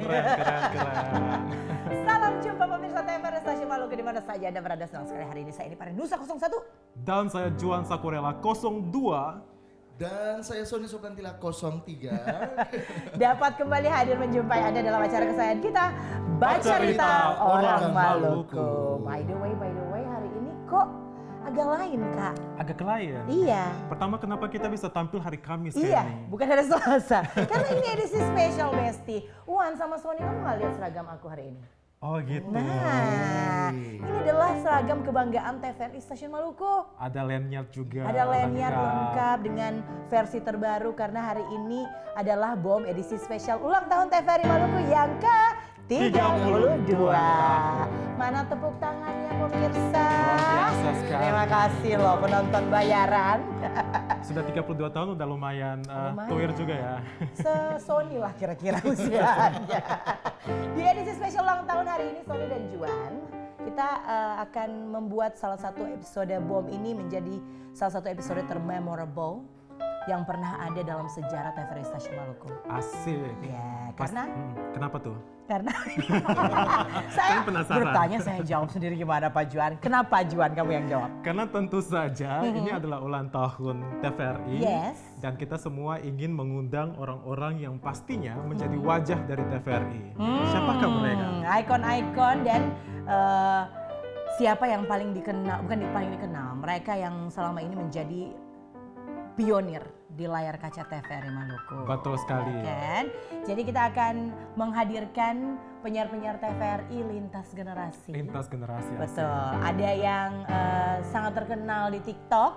Keren. Salam jumpa pemirsa TVRI Stasiun Maluku di mana saja Anda berada. Senang sekali hari ini saya Edi Parendusa 01. Dan saya Juan Sakurela 02. Dan saya Sony Suprantila 03. Dapat kembali hadir menjumpai Anda dalam acara kesayangan kita, Bacarita Orang Maluku. By the way, hari ini kok agak lain, Kak? Agak lain? Iya. Pertama, kenapa kita bisa tampil hari Kamis Iya, ini? bukan hari Selasa. Karena ini edisi spesial Besti. Wan sama Sony, kamu nggak lihat seragam aku hari ini? Oh gitu. Nah, ini adalah seragam kebanggaan TVRI Stasiun Maluku. Ada lanyard juga. Ada lanyard lengkap dengan versi terbaru karena hari ini adalah BOM edisi spesial ulang tahun TVRI Maluku yang ke-32. Mana tepuk tangannya pemirsa? Luar biasa sekali. Terima kasih loh penonton bayaran. Sudah 32 tahun udah lumayan, tuir juga ya. Sony lah kira-kira usianya. Di edisi spesial ulang tahun hari ini Sony dan Juan, kita akan membuat salah satu episode BOM ini menjadi salah satu episode termemorable yang pernah ada dalam sejarah TVRI Stasiun Maluku. Asik. Ya, karena kenapa tuh? Karena saya penasaran. bertanya, saya jawab sendiri gimana Pak Juan. Kenapa Juan kamu yang jawab? Karena tentu saja ini adalah ulang tahun TVRI. Yes. Dan kita semua ingin mengundang orang-orang yang pastinya menjadi wajah dari TVRI. Siapakah mereka? Ikon-ikon dan siapa yang paling dikenal, bukan paling dikenal, mereka yang selama ini menjadi pionir di layar kaca TVRI Maluku. Betul sekali. Kan? Jadi kita akan menghadirkan penyiar-penyiar TVRI lintas generasi. Lintas generasi. Betul. Ada yang sangat terkenal di TikTok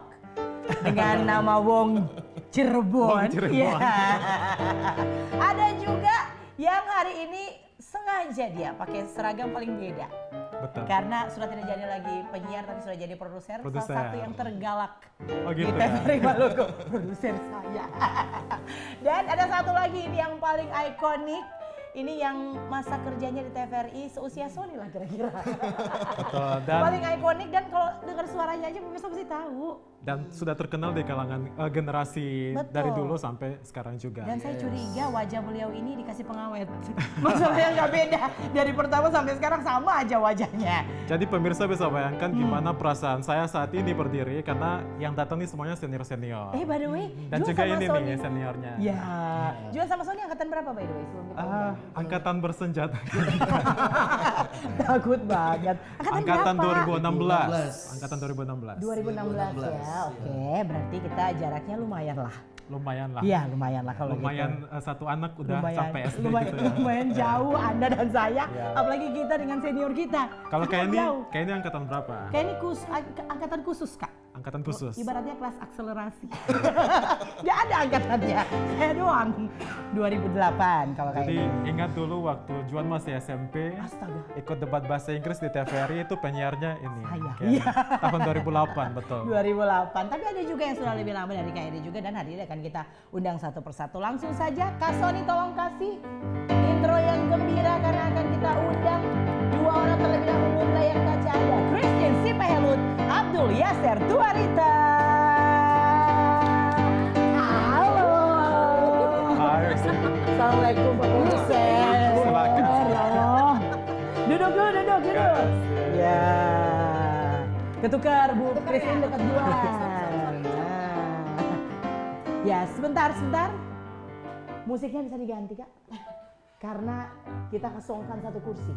dengan nama Wong Cirebon. Ya. Ada juga yang hari ini sengaja dia pakai seragam paling beda. Betul. Karena sudah tidak jadi lagi penyiar tapi sudah jadi produser. Salah satu yang tergalak gitu di TVRI Maluku. Produser saya. Dan ada satu lagi ini yang paling ikonik. Ini yang masa kerjanya di TVRI seusia Sony lah kira-kira. Betul. Dan Paling ikonik dan kalau dengar suaranya aja pemirsa pasti tahu. Dan sudah terkenal di kalangan generasi Betul. dari dulu sampai sekarang juga. Dan saya curiga wajah beliau ini dikasih pengawet. Masalahnya nggak beda. Dari pertama sampai sekarang sama aja wajahnya. Jadi pemirsa bisa bayangkan gimana perasaan saya saat ini berdiri karena yang datang nih semuanya senior-senior. By the way, Dan Juan juga sama ini Sony. nih seniornya. Ya, Juan sama Sony angkatan berapa by the way sebelum kita undang? Angkatan bersenjata. Takut banget. Angkatan berapa? 2016. Angkatan 2016. 2016 ya, oke. Berarti kita jaraknya lumayan lah. Lumayan lah. Iya, lumayan lah kalau Lumayan gitu. satu anak udah sampai SD lumayan, gitu ya. lumayan jauh Anda dan saya, Iya. apalagi kita dengan senior kita. Kalau kayak Jauh. ini angkatan berapa? Kayak ini angkatan khusus Kak. Angkatan khusus. Ibaratnya kelas akselerasi. Gak ada angkatannya, saya doang. 2008 kalau kayak Jadi ini. ingat dulu waktu Juan masih SMP, Astaga. ikut debat bahasa Inggris di TVRI itu penyiarnya ini. Saya. Kayak Iya. Tahun 2008 betul. 2008, tapi ada juga yang sudah lebih lama dari Kak Edi juga dan hari ini akan kita undang satu persatu. Langsung saja Kak Sony tolong kasih intro yang gembira karena akan kita undang dua orang terlebih dahulu layar kaca Anda. Christian Sipahelut, Abdul Yasser Duarita. Halo. Assalamualaikum Pak Produser. Silakan. Halo. Duduk dulu, duduk. Ya. Ketukar Bu Christian dekat Juan. Nah. Ya, sebentar. Musiknya bisa diganti, Kak. Karena kita kosongkan satu kursi.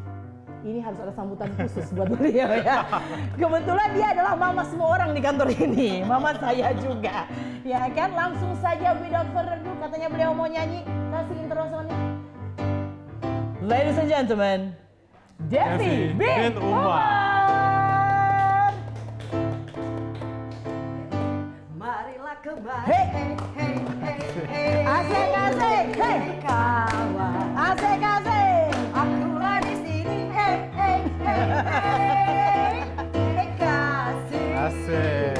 Ini harus ada sambutan khusus buat beliau ya. Kebetulan dia adalah mama semua orang di kantor ini. Mama saya juga. Ya kan, langsung saja without further ado, katanya beliau mau nyanyi. Kasih intro Sony. Ladies and gentlemen, Devi bin Umar. Marilah kembali, Hey. Asik, hey. kawan. Asik. Akulah di sini, kasih. Asik.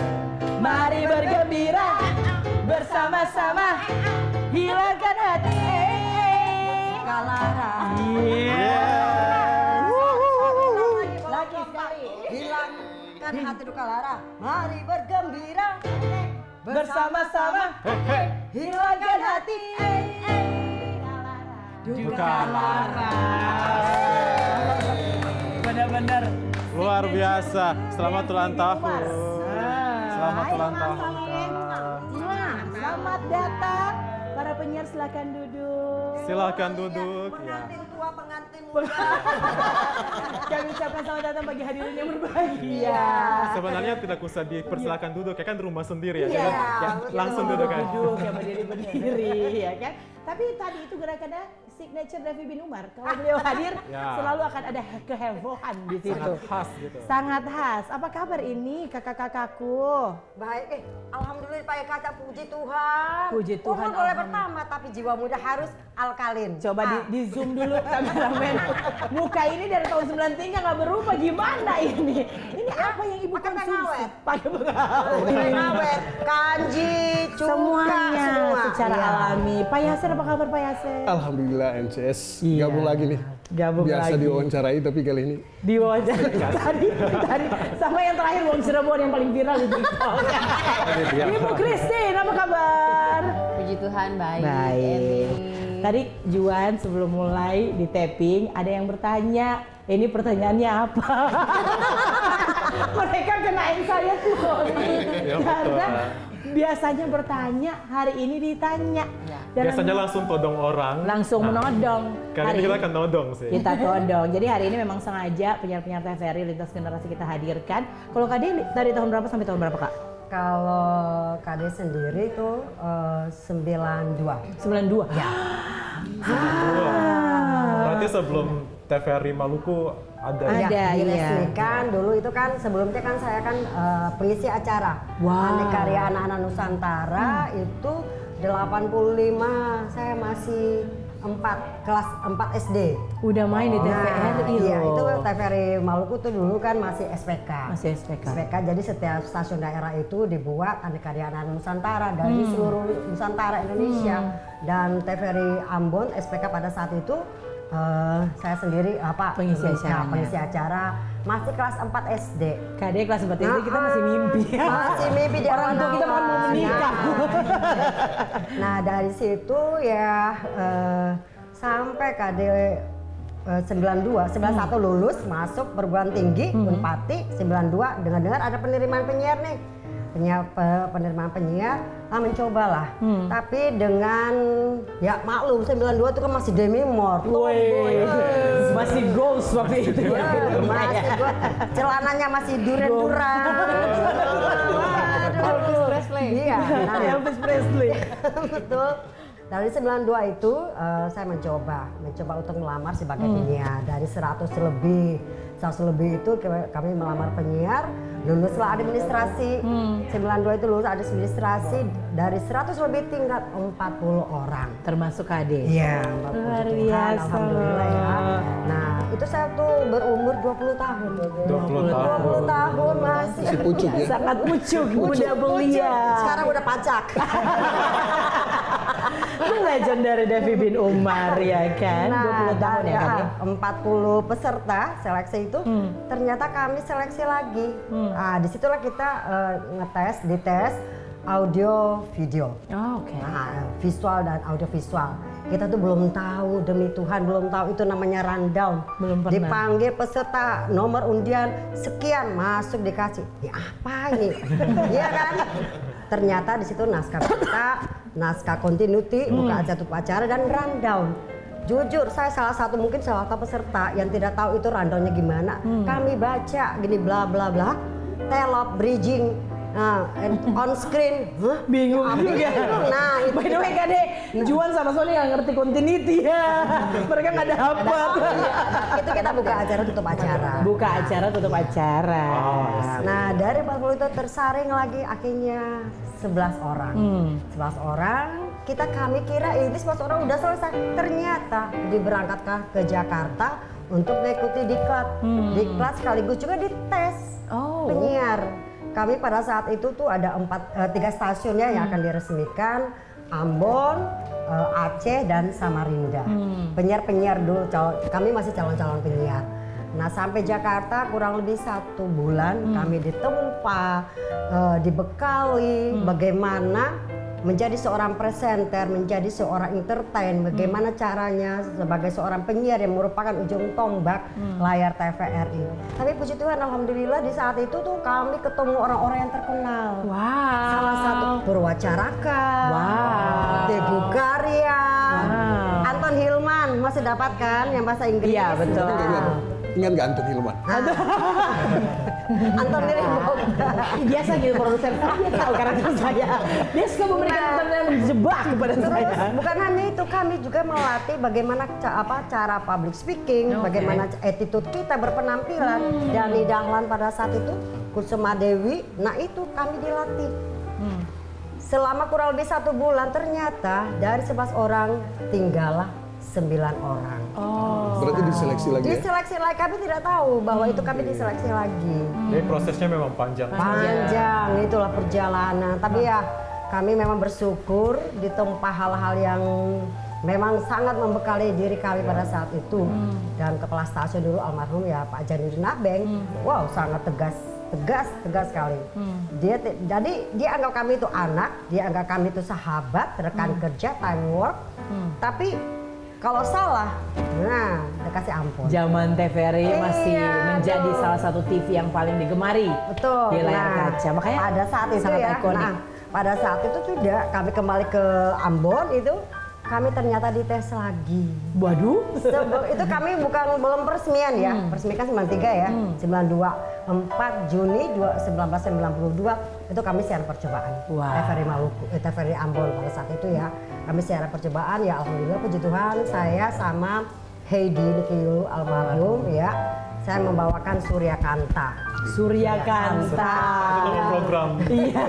Mari bergembira bersama-sama, hilangkan hati. Kalara. Lagi sekali. Hilangkan hati duka lara. Mari bergembira Bersama-sama, hilangkan hati. Duka Laras. Benar-benar. Luar biasa. Selamat ulang tahun. Selamat ulang tahun. Selamat datang. Para penyiar silakan duduk. Silakan duduk. Ya. Pengantin tua, pengantin muda. Kami ucapkan selamat datang bagi hadirin yang berbahagia. Sebenarnya tidak usah dipersilakan duduk ya kan rumah sendiri ya. Iya, Ya, langsung duduk kan. Duduk ya berdiri ya kan. Tapi tadi itu gerakannya signature Devi bin Umar. Kalau beliau hadir Ya. selalu akan ada kehebohan di situ. Sangat khas gitu. Sangat khas. Apa kabar ini kakak-kakakku? Baik, alhamdulillah Pak Kata, puji Tuhan. Puji Tuhan, Umur boleh alhamdulillah. bertambah, tapi jiwa muda harus alkalin. Coba di zoom dulu kameramen. Muka ini dari tahun 93 nggak berubah, gimana ini? Ini apa yang ibu Pakai teh konsumsi? awet. Pakai pengawet. Awet, kanji, cuka, Semuanya semua. secara Iya. alami. Pak Yaser, apa kabar Pak Yaser? Alhamdulillah NCS Iya. gabung lagi nih. Gabung Biasa lagi. diwawancarai tapi kali ini Di wawancara tadi sama yang terakhir Wong Cirebon yang paling viral di TikTok. Ibu Christine, apa kabar? Puji Tuhan baik. Baik. Tadi Juan sebelum mulai di tapping ada yang bertanya, ini pertanyaannya apa? Mereka kenain saya tuh. Ya, Karena betul. biasanya bertanya, hari ini ditanya. Dan Biasanya langsung todong orang. langsung menodong. Kali ini kita akan nodong sih. Kita todong. Jadi hari ini memang sengaja penyiar-penyiar TVRI lintas generasi kita hadirkan. Kalau Kak Deli dari tahun berapa sampai tahun berapa Kak? Kalau Kade sendiri tuh 92. 92? Ya. Berarti sebelum TVRI Maluku ada. Ada, Ya, iya. diresmikan dulu itu kan sebelumnya kan saya kan pengisi acara. Wow. Karya anak-anak Nusantara itu 85, saya masih kelas 4 SD. Udah main di TVRI Iya, loh. itu TVRI Maluku tuh dulu kan masih SPK. Masih SPK. Jadi setiap stasiun daerah itu dibuat ada karya anak Nusantara dari seluruh Nusantara Indonesia. Dan TVRI Ambon SPK pada saat itu saya sendiri Pengisi acaranya. pengisi acara masih kelas 4 SD. Kak Deli kelas 4 SD kita masih mimpi. Masih mimpi di Orang tua kita mau menikah. Nah dari situ ya sampai KD 92, 91 lulus masuk perguruan tinggi Unpati 92 dengar-dengar ada penerimaan penyiar nih. Penerimaan penyiar, mencobalah. Tapi dengan ya maklum 92 itu kan masih demi-mor. Woi, masih ghost waktu itu. Masih gua celananya masih duren-duren. Elvis Presley. Iya. Nah, Elvis Presley. betul. Dari 92 itu saya mencoba untuk melamar sebagai penyiar. Dari 100 lebih itu kami melamar penyiar, luluslah administrasi. 92 itu lulus administrasi, dari 100 lebih tingkat 40 orang. Termasuk Kak Deli. Iya, Luar Tuhan, biasa. alhamdulillah ya. Nah, itu saya tuh berumur 20 tahun. 20 tahun. 20 tahun masih. masih pucuk ya. Sangat pucuk, muda belia. Sekarang udah pacak. Itu legend dari Devi bin Umar ya kan? 20 tahun ya Kak Deli. 40 peserta seleksi itu ternyata kami seleksi lagi. Nah, disitulah kita dites audio video. Oh, oke. Nah, visual dan audio visual. Kita tuh belum tahu, demi Tuhan belum tahu itu namanya rundown. Belum pernah. Dipanggil peserta nomor undian sekian masuk dikasih. Ya apa ini? Iya kan? Ternyata di situ naskah kita, naskah continuity, buka acara dan rundown. Jujur, saya salah satu peserta yang tidak tahu itu rundownnya gimana. Kami baca gini bla bla bla, telop, bridging, on screen, Bingung juga. Nah, itu By the way Kak Deli, Juan sama Sony nggak ngerti continuity ya. Mereka nggak dapat. itu kita buka acara tutup acara. Buka acara, tutup acara. Nah, dari 40 itu tersaring lagi akhirnya 11 orang. 11 orang, kami kira ini 11 orang udah selesai. Ternyata diberangkatkan ke Jakarta untuk mengikuti diklat. Diklat sekaligus juga dites penyiar. Kami pada saat itu tuh ada 3 stasiun ya yang akan diresmikan. Ambon, Aceh, dan Samarinda. Penyiar-penyiar dulu, kami masih calon-calon penyiar. Nah sampai Jakarta kurang lebih 1 bulan kami ditempa, dibekali bagaimana menjadi seorang presenter, menjadi seorang entertain, bagaimana caranya sebagai seorang penyiar yang merupakan ujung tombak layar TVRI. Tapi puji Tuhan, alhamdulillah di saat itu tuh kami ketemu orang-orang yang terkenal. Wow. Salah satu Purwacaraka, Wow. Teguh Karya, Wow. Anton Hilman masih dapatkan yang bahasa Inggris. Iya, betul. Ingat nggak Anton Hilman? Anton Hilman. Biasa gitu produser saya tahu karakter saya. Dia suka memberikan konten yang menjebak kepada saya. Terus bukan hanya itu, kami juga melatih bagaimana cara public speaking, bagaimana attitude kita berpenampilan. Dan di Dahlan pada saat itu Kusuma Dewi, nah itu kami dilatih. Selama kurang lebih 1 bulan ternyata dari 11 orang tinggallah 9 orang. Berarti diseleksi lagi ya? Diseleksi lagi, kami tidak tahu bahwa itu kami diseleksi lagi. Jadi prosesnya memang panjang. Panjang, itulah perjalanan. Tapi ya kami memang bersyukur ditempa hal-hal yang memang sangat membekali diri kami pada saat itu. Dan kepala stasiun dulu almarhum ya Pak Janudin Abeng, wow sangat tegas sekali. Jadi dia anggap kami itu anak, dia anggap kami itu sahabat, rekan kerja, time work. Tapi kalau salah, nah udah kasih ampun. Zaman TVRI masih Iya, menjadi betul. salah satu TV yang paling digemari Betul. di layar Nah, kaca. Makanya pada saat itu sangat ya, ikonik. nah, pada saat itu tidak, kami kembali ke Ambon itu, kami ternyata dites lagi. Waduh. Itu kami belum peresmian ya, peresmian kan 93 ya, 92, 4 Juni 1992 itu kami siaran percobaan. Wow. TVRI Maluku, TVRI Ambon pada saat itu ya, kami siaran percobaan ya alhamdulillah puji Tuhan saya sama Heidi Nikiyulu almarhum ya, saya membawakan Surya Kanta. Surya Kanta. Itu program. Iya.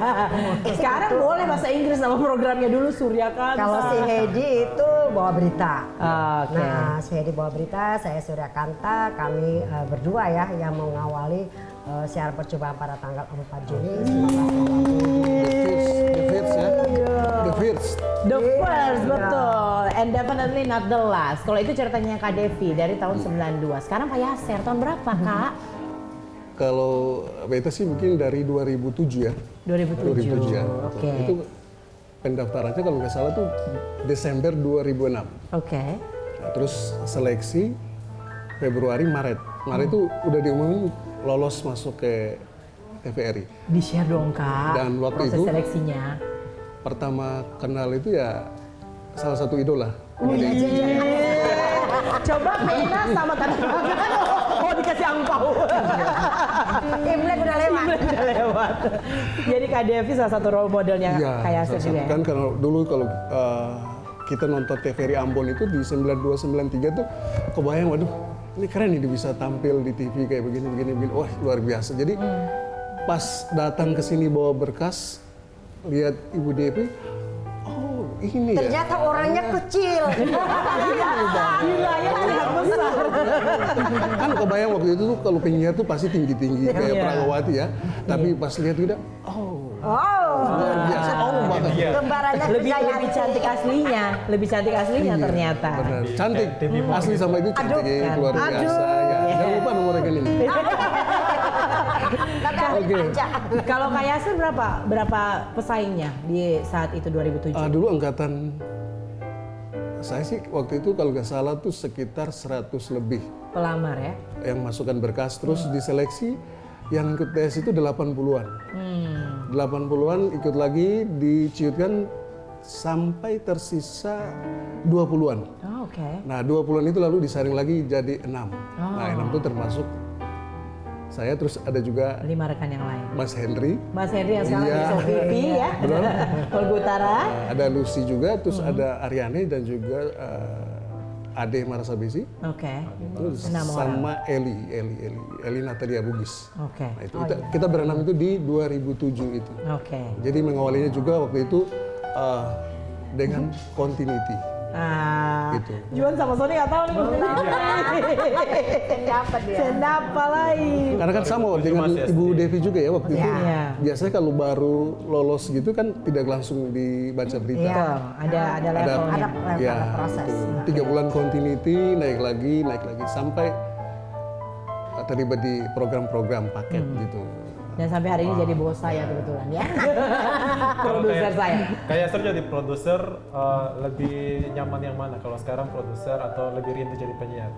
Sekarang boleh bahasa Inggris nama programnya dulu Surya Kanta. Kalau si Heidi itu bawa berita. Oke. Nah, si Heidi bawa berita, saya Surya Kanta, kami berdua ya yang mengawali siaran percobaan pada tanggal 4 Juni 1990. The First ya? The First. The first, Iya. betul. And definitely not the last. Kalau itu ceritanya Kak Devi dari tahun 92. Sekarang Pak Yaser, tahun berapa Kak? Kalau beta sih mungkin dari 2007 ya. 2007. ya. Oke. Itu pendaftarannya kalau nggak salah tuh Desember 2006. Oke. Nah, terus seleksi Februari, Maret. Maret itu udah diumumin lolos masuk ke TVRI. Di-share dong Kak. Dan waktu proses itu- seleksinya. Pertama kenal itu ya salah satu idola. Coba pena sama tanda tangan. Oh dikasih angpau. Imlek udah lewat. Udah lewat. Jadi Kak Devi salah satu role modelnya Iya, Kak Yaser salah juga satu. ya? Kan kalau dulu kalau kita nonton TVRI Ambon itu di 92-93 tuh kebayang, waduh ini keren nih dia bisa tampil di TV kayak begini. Wah luar biasa. Jadi pas datang ke sini bawa berkas, lihat Ibu Devi, oh ini ya. Ternyata orangnya kecil. Gila ya terlihat besar. Kan kebayang waktu itu tuh kalau penyiar tuh pasti tinggi-tinggi kayak Iya. Pragawati ya. Tapi pas lihat udah, oh Oh, luar biasa. Oh banget. kembarannya lebih cantik aslinya, lebih cantik aslinya Iya, ternyata. Benar. Cantik. Asli sama itu cantik Aduh. ya, luar biasa. Ya. Jangan lupa nomor rekening. Oke. Kalau Kak Yaser berapa pesaingnya di saat itu 2007? Dulu angkatan saya sih waktu itu kalau nggak salah tuh sekitar 100 lebih Pelamar ya? yang masukkan berkas, terus diseleksi yang ikut tes itu 80-an. 80-an ikut lagi diciutkan sampai tersisa 20-an. Oh, oke. Nah 20-an itu lalu disaring lagi jadi 6. Nah 6 itu termasuk saya, terus ada juga 5 rekan yang lain. Mas Henry. Mas Henry yang sekarang Iya. di SOVP ya, Polgu Utara. Ada Lucy juga, terus ada Ariane dan juga Ade Marasabesi. Oke. Terus 6 orang. sama Eli Natalia Bugis. Oke. Nah, itu kita berenam itu di 2007 itu. Oke. Jadi mengawalinya juga waktu itu dengan continuity. Gitu. Juan sama Sony nggak tahu nih. Dapat dia. Sendapa lagi. Karena kan sama dengan Mas Ibu Devi juga ya waktu itu. Iya. Biasanya kalau baru lolos gitu kan tidak langsung dibaca berita. Iya. Betul, ada levelnya. Ada proses. Itu 3 bulan continuity, naik lagi sampai terlibat di program-program paket gitu. Dan sampai hari ini jadi bos saya kebetulan ya. Produser saya. Kayak Ser jadi produser lebih nyaman yang mana? Kalau sekarang produser atau lebih rindu jadi penyiar?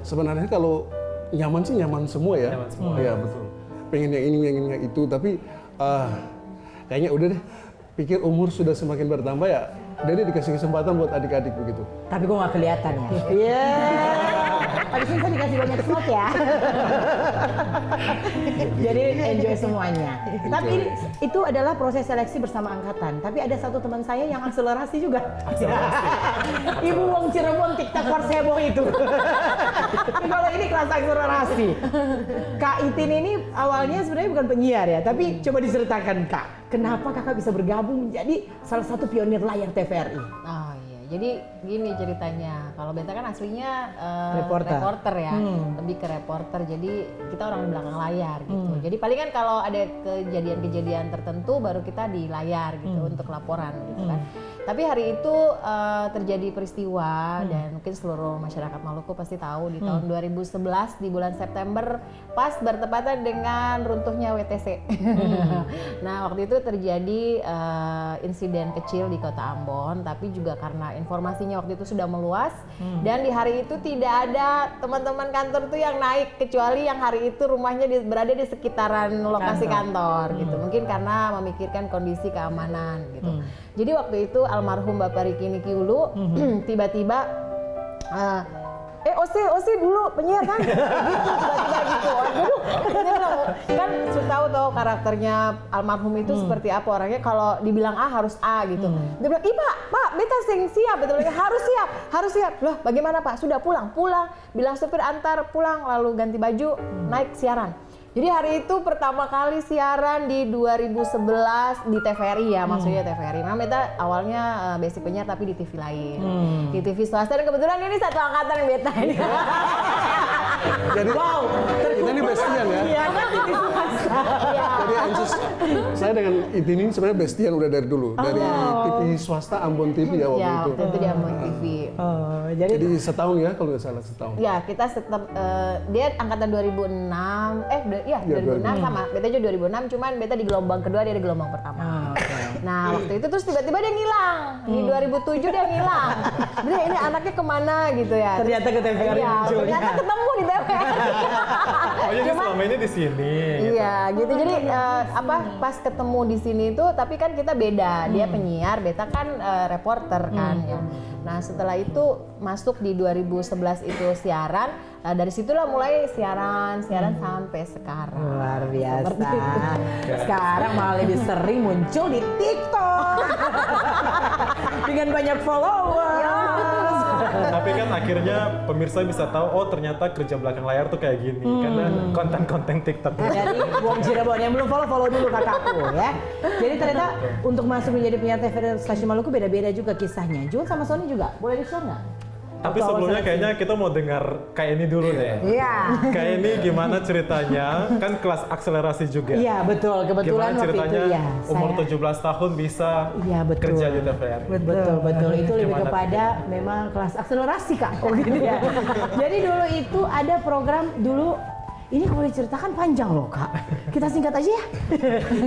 Sebenarnya kalau nyaman sih nyaman semua ya. Nyaman semua. Iya betul. Pengen yang ini, pengen yang itu, tapi kayaknya udah deh. Pikir umur sudah semakin bertambah ya. Jadi dikasih kesempatan buat adik-adik begitu. Tapi kok nggak kelihatan ya? Iya. Habis ini saya dikasih banyak slot ya. Jadi enjoy semuanya. Tapi itu adalah proses seleksi bersama angkatan. Tapi ada satu teman saya yang akselerasi juga. Ibu Wong Cirebon TikToker heboh itu. Kalau ini kelas akselerasi. Kak Itin ini awalnya sebenarnya bukan penyiar ya, tapi coba diceritakan Kak, kenapa Kakak bisa bergabung menjadi salah satu pionir layar TVRI? Oh iya, jadi gini ceritanya. Kalau Beta kan aslinya Reporter. ya, lebih ke reporter. Jadi kita orang di belakang layar gitu. Jadi paling kan kalau ada kejadian-kejadian tertentu baru kita di layar gitu untuk laporan gitu kan. Tapi hari itu terjadi peristiwa dan mungkin seluruh masyarakat Maluku pasti tahu di tahun 2011 di bulan September pas bertepatan dengan runtuhnya WTC. Nah waktu itu terjadi insiden kecil di Kota Ambon, tapi juga karena informasinya waktu itu sudah meluas dan di hari itu tidak ada teman-teman kantor tuh yang naik kecuali yang hari itu rumahnya berada di sekitaran lokasi kantor gitu. Mungkin karena memikirkan kondisi keamanan gitu. Jadi waktu itu almarhum Bapak Riki Nikiulu tiba-tiba Osi dulu penyiar kan? Tiba-tiba gitu. Aduh, dia bilang, kan sudah tahu karakternya almarhum itu seperti apa orangnya. Kalau dibilang A harus A gitu. Dia bilang, "Ih Pak, Beta siap." Betul, harus siap. Loh, bagaimana Pak? Sudah pulang. Bilang supir antar pulang, lalu ganti baju, naik siaran. Jadi hari itu pertama kali siaran di 2011 di TVRI ya, maksudnya TVRI. Memang Beta awalnya basic penyiar tapi di TV lain. Di TV swasta dan kebetulan ini satu angkatan yang Beta ini. Jadi kita ini bestian ya. Iya kan TV swasta. Jadi Ansus, saya dengan Itin ini sebenarnya bestian udah dari dulu. Dari TV swasta Ambon TV ya waktu Ya, itu. waktu itu di Ambon TV. Oh, jadi Jadi setahun ya kalau nggak salah setahun. Ya, kita tetap dia angkatan 2006. 2006 sama. Beta juga 2006, cuman Beta di gelombang kedua, dia di gelombang pertama. Nah, waktu itu terus tiba-tiba dia ngilang. Di 2007 dia ngilang. Dia ini anaknya kemana gitu ya. ternyata ke TVRI Iya, munculnya. ternyata ketemu di TVRI. Oh jadi selama ini di sini. Iya, gitu. Jadi pas ketemu di sini itu, tapi kan kita beda. Dia penyiar, Beta kan reporter kan ya. Nah, setelah itu masuk di 2011 itu siaran. Nah, dari situlah mulai siaran sampai sekarang. Luar biasa. Sekarang malah lebih sering muncul di TikTok. Dengan banyak followers. Tapi kan akhirnya pemirsa bisa tahu, oh ternyata kerja belakang layar tuh kayak gini. Karena konten-konten TikTok. Dari Wong Cirebon yang belum follow dulu kakakku ya. Jadi ternyata untuk masuk menjadi penyiar TVRI Stasiun Maluku beda-beda juga kisahnya. Jun sama Sony juga, boleh di-share nggak? Tapi sebelumnya kayaknya kita mau dengar kayak ini dulu deh. Iya. Kayak ini gimana ceritanya? Kan kelas akselerasi juga. Iya betul, kebetulan Gimana waktu ceritanya itu ya. umur 17 tahun bisa Iya betul. kerja di TVRI? Betul. Itu lebih Gimana kepada memang kelas akselerasi Kak. Oh gitu ya. Jadi dulu itu ada program dulu. Ini kalau diceritakan panjang loh Kak. Kita singkat aja ya.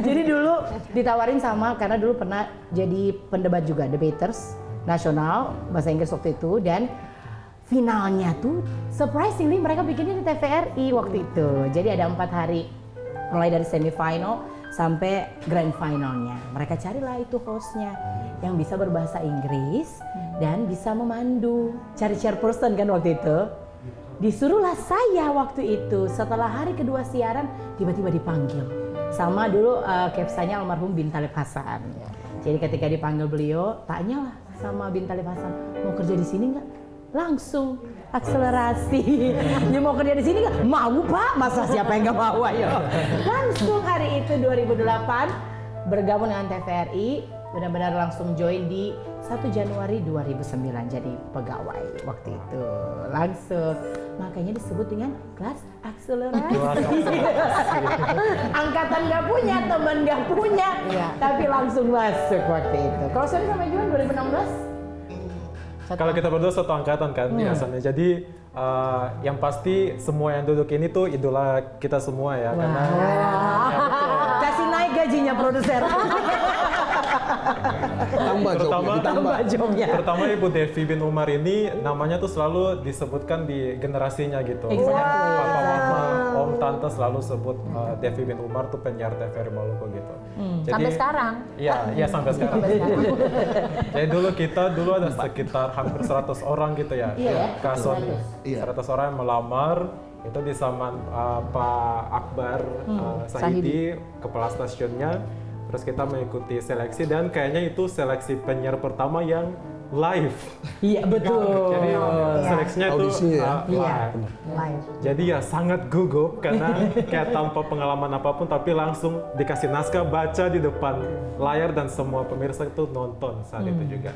Jadi dulu ditawarin sama, karena dulu pernah jadi pendebat juga, debaters nasional bahasa Inggris waktu itu, dan finalnya tuh surprisingly mereka bikinnya di TVRI waktu itu. Jadi ada 4 hari, mulai dari semifinal sampai grand finalnya. Mereka carilah itu hostnya yang bisa berbahasa Inggris dan bisa memandu. Cari chairperson kan waktu itu. Disuruhlah saya waktu itu, setelah hari kedua siaran tiba-tiba dipanggil sama dulu kepsanya almarhum Bin Talib Hasan. Jadi ketika dipanggil beliau, tanyalah sama Bin Talib Hasan, mau kerja di sini nggak? Langsung akselerasi. Ya mau kerja di sini nggak? Mau Pak, masa siapa yang nggak mau? Ayo. Langsung hari itu 2008 bergabung dengan TVRI. Benar-benar langsung join di 1 Januari 2009 jadi pegawai waktu itu. Langsung. Makanya disebut dengan kelas akselerasi. Angkatan nggak punya, teman nggak punya, tapi langsung masuk waktu itu. Kalau saya sama Juan 2016? Kalau kita berdua satu angkatan kan biasanya. Jadi yang pasti semua yang duduk ini tuh idola kita semua ya, karena Kasih naik gajinya produser. Tambah jobnya, ditambah. jobnya. terutama Ibu Devi bin Umar ini namanya tuh selalu disebutkan di generasinya gitu. Exactly. Banyak papa mama, om tante selalu sebut Devi bin Umar tuh penyiar TVRI Maluku gitu. Sampai sekarang. Iya sampai sekarang. Jadi dulu ada sekitar hampir 100 orang gitu ya. Kak Sony. 100 orang yang melamar itu di zaman Pak Akbar Sahidi, kepala stasiunnya. Terus kita mengikuti seleksi dan kayaknya itu seleksi penyiar pertama yang live. Iya betul. Jadi seleksinya itu live. Live. Jadi ya sangat gugup karena kayak tanpa pengalaman apapun tapi langsung dikasih naskah baca di depan layar dan semua pemirsa itu nonton saat itu juga.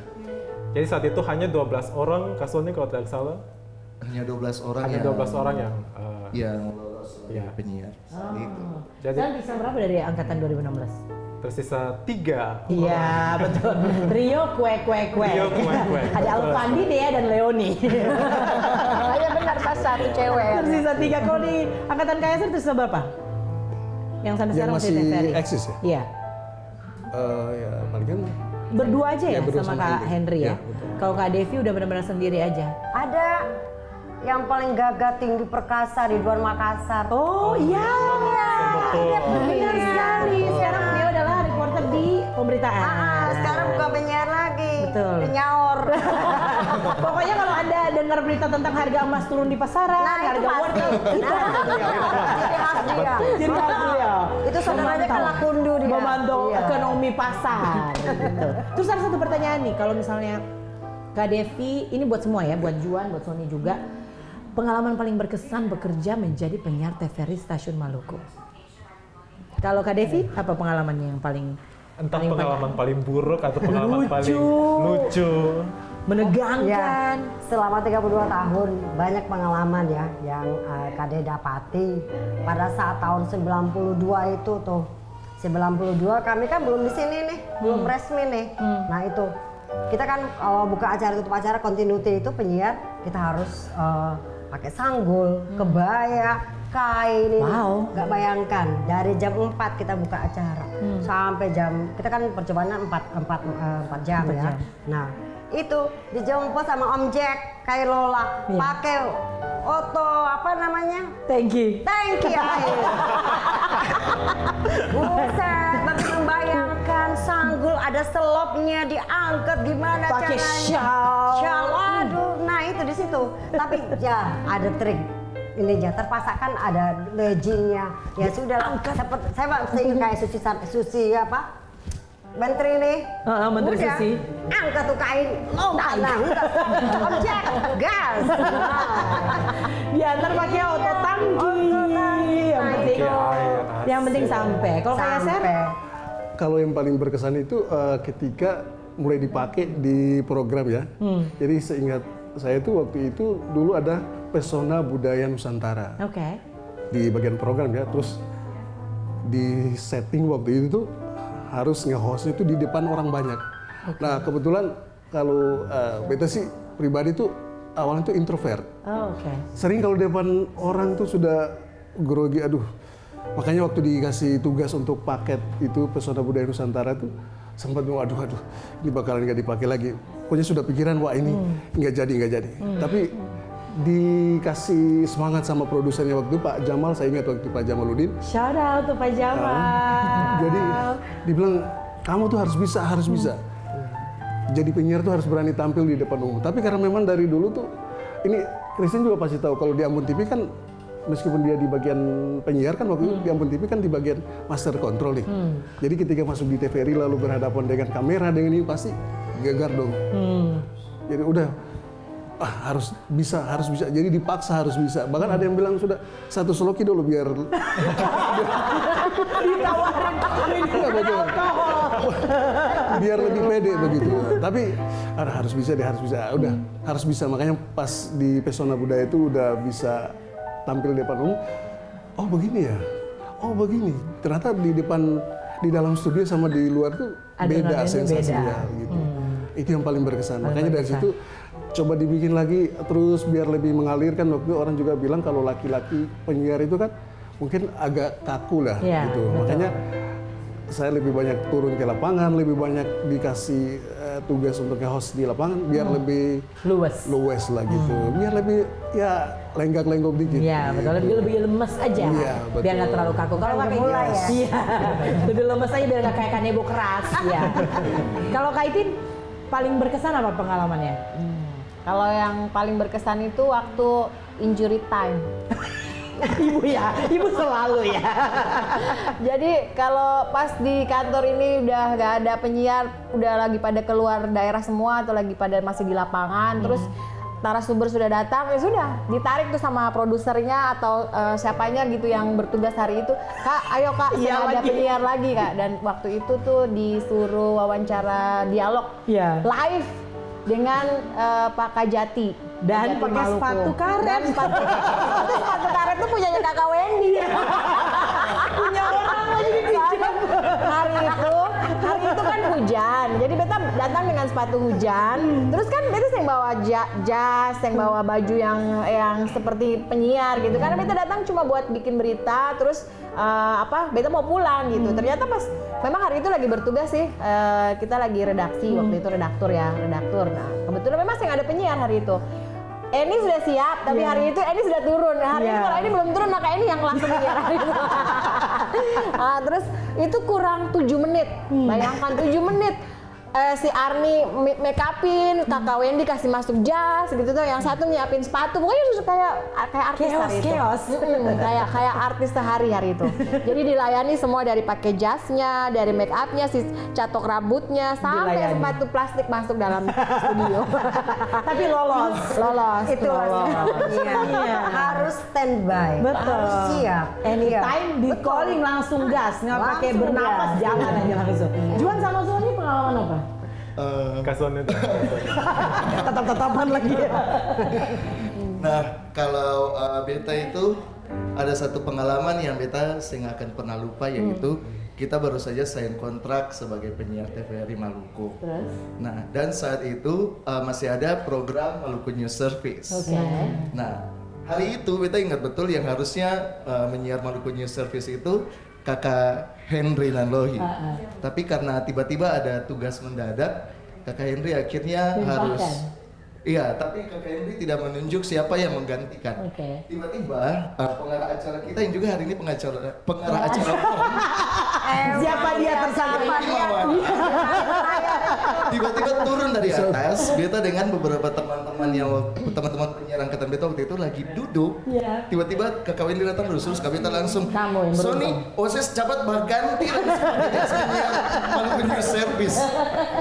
Jadi saat itu hanya 12 orang, Kak Sony kalau tidak salah. Hanya 12 orang Hanya 12 orang yang lolos sebagai penyiar. Gitu. Jadi Sekarang bisa berapa dari angkatan 2016? tersisa 3. Iya betul. Trio kue. Trio kue. Ada Alfandi, Dea dan Leoni. Iya benar pas satu cewek. Tersisa 3. Kalau di angkatan KSR tersisa berapa? Yang sampai Yang sekarang masih TVRI? eksis ya? Iya. Ya paling kan Berdua aja ya, berdua sama sama Kak Henry. Henry ya. Iya, betul. Kalau Kak Devi udah benar-benar sendiri aja. Ada yang paling gagah tinggi perkasa Ridwan Makassar. Oh iya. Betul. Benar sekali. Sekarang beliau adalah reporter di pemberitaan. Sekarang bukan penyiar lagi. Betul. Penyaur. Pokoknya kalau Anda dengar berita tentang harga emas turun di pasaran, Nah, itu harga pasti. wortel, Jadi khas dia. jadi khas dia. Itu saudaranya Memantau. Kalakundu dia. Memantau Iya. ekonomi pasar. Gitu. Terus ada satu pertanyaan nih, kalau misalnya Kak Devi, ini buat semua ya, buat Juan, buat Sony juga. Pengalaman paling berkesan bekerja menjadi penyiar TVRI Stasiun Maluku. Kalau Kak Devi, apa pengalamannya yang paling Entah pengalaman paling buruk atau pengalaman paling lucu. menegangkan? Ya, selama 32 tahun banyak pengalaman ya yang Kade dapati pada saat tahun 92 itu tuh. 92 kami kan belum di sini nih, belum resmi nih. Nah itu kita kan buka acara tutup acara continuity itu penyiar kita harus pakai sanggul, kebaya, kain ini. Wow. Nggak bayangkan dari jam 4 kita buka acara sampai jam kita kan percobaannya 4 jam ya. Nah itu dijemput sama Om Jack Kailola pakai oto apa namanya Thank you. Buset, tapi membayangkan sanggul ada selopnya diangkat gimana Pakai caranya? Shawl, aduh, nah itu di situ. Tapi ya ada trik. Ini ya terpaksa kan ada leggingnya. Ya sudah, saya ingin kayak Susi apa? Menteri nih. Menteri Udah, Susi. angkat tuh kain, lompat nah, objek, gas. Diantar pakai auto tangki. Yang penting, yang penting sampai. Kalau kayak Ser, kalau yang paling berkesan itu ketika mulai dipakai di program ya. Jadi seingat saya itu waktu itu dulu ada Pesona Budaya Nusantara oke. di bagian program ya. Terus di setting waktu itu tuh harus nge-host itu di depan orang banyak. Nah kebetulan kalau beta sih pribadi tuh awalnya tuh introvert. Oh, oke. Sering kalau depan orang tuh sudah grogi, aduh. Makanya waktu dikasih tugas untuk paket itu Pesona Budaya Nusantara tuh sempat bilang, aduh, ini bakalan nggak dipakai lagi. Pokoknya sudah pikiran, wah ini nggak jadi. Tapi dikasih semangat sama produsernya waktu itu Pak Jamal, saya ingat waktu itu Pak Jamaluddin. Shout out to Pak Jamal. Jadi dibilang, kamu tuh harus bisa. Jadi penyiar tuh harus berani tampil di depan umum. Tapi karena memang dari dulu tuh, ini Christine juga pasti tahu kalau di Ambon TV kan meskipun dia di bagian penyiar kan waktu itu di Ambon TV kan di bagian master control nih. Jadi ketika masuk di TVRI lalu berhadapan dengan kamera dengan ini pasti gegar dong. Jadi udah harus bisa. Jadi dipaksa harus bisa. Bahkan ada yang bilang sudah satu sloki dulu biar Ditawarin biar lebih pede begitu. Tapi harus bisa. Udah harus bisa. Makanya pas di Pesona Budaya itu udah bisa tampil di depan umum. Oh begini ya. Oh begini. Ternyata di dalam studio sama di luar tuh beda sensasinya gitu. itu yang paling berkesan. Makanya dari situ coba dibikin lagi terus biar lebih mengalir kan. Waktu itu orang juga bilang kalau laki-laki penyiar itu kan mungkin agak kaku lah gitu. Makanya saya lebih banyak turun ke lapangan, lebih banyak dikasih tugas untuk nge-host di lapangan biar lebih luwes lah gitu. Biar lebih ya lenggak-lenggok dikit. Iya, betul. Lebih lemes aja. Iya, betul. Biar nggak terlalu kaku. Kalau nggak kayak mulai ya. Iya. Lebih lemes aja biar nggak kayak kanebo keras. Iya. Kalau Kak Itin paling berkesan apa pengalamannya? Kalau yang paling berkesan itu waktu injury time. Ibu ya, ibu selalu ya. Jadi kalau pas di kantor ini udah gak ada penyiar, udah lagi pada keluar daerah semua atau lagi pada masih di lapangan, terus narasumber sudah datang, ya sudah ditarik tuh sama produsernya atau siapanya gitu yang bertugas hari itu, Kak, ayo Kak, ada penyiar lagi Kak. Dan waktu itu tuh disuruh wawancara dialog live dengan Pak Kajati. Dan pakai sepatu karet. Dan sepatu karet tuh punyanya Kakak Wendy. Punya orang lagi dipinjam. Hari itu kan hujan. Jadi beta datang dengan sepatu hujan. Terus kan beta yang bawa jas, yang bawa baju yang seperti penyiar gitu. Karena beta datang cuma buat bikin berita. Terus beta mau pulang gitu. Ternyata pas memang hari itu lagi bertugas sih. Kita lagi redaksi waktu itu redaktur. Nah kebetulan memang yang ada penyiar hari itu. Eni sudah siap, tapi hari itu Eni sudah turun. Hari ini kalau Eni belum turun, maka Eni yang langsung menyiar hari itu. Terus itu kurang 7 menit. Bayangkan 7 menit. Si Arni make upin, Kakak Wendy kasih masuk jas gitu tuh, yang satu nyiapin sepatu, pokoknya kayak artis hari itu. Kayak artis sehari itu. Jadi dilayani semua dari pakai jasnya, dari make upnya, si catok rambutnya, sampai sepatu plastik masuk dalam studio. Tapi lolos. Itu harus standby. Betul. Harus siap. Anytime di calling langsung gas, nggak pakai bernapas, jalan aja langsung. Juan sama Sony pengalaman apa? Kasuan itu. Tetap-tetapan lagi ya. Nah, kalau beta itu ada satu pengalaman yang beta nggak akan pernah lupa, yaitu kita baru saja sign kontrak sebagai penyiar TVRI Maluku. Nah, dan saat itu masih ada program Maluku News Service. Nah, hari itu beta ingat betul yang harusnya menyiar Maluku News Service itu Kakak Henry Nanlohi. Tapi karena tiba-tiba ada tugas mendadak, Kakak Henry akhirnya harus. Iya, tapi Kakak Henry tidak menunjuk siapa yang menggantikan. Tiba-tiba pengarah acara kita yang juga hari ini pengarah acara Siapa dia tersangka? Tiba-tiba turun dari atas, beta dengan beberapa teman-teman penyiar angkatan beta waktu itu lagi duduk. Tiba-tiba Kakak Wendy datang terus Kak Beta langsung, Sony, Oses cepat berganti penyiar Maluku News Service.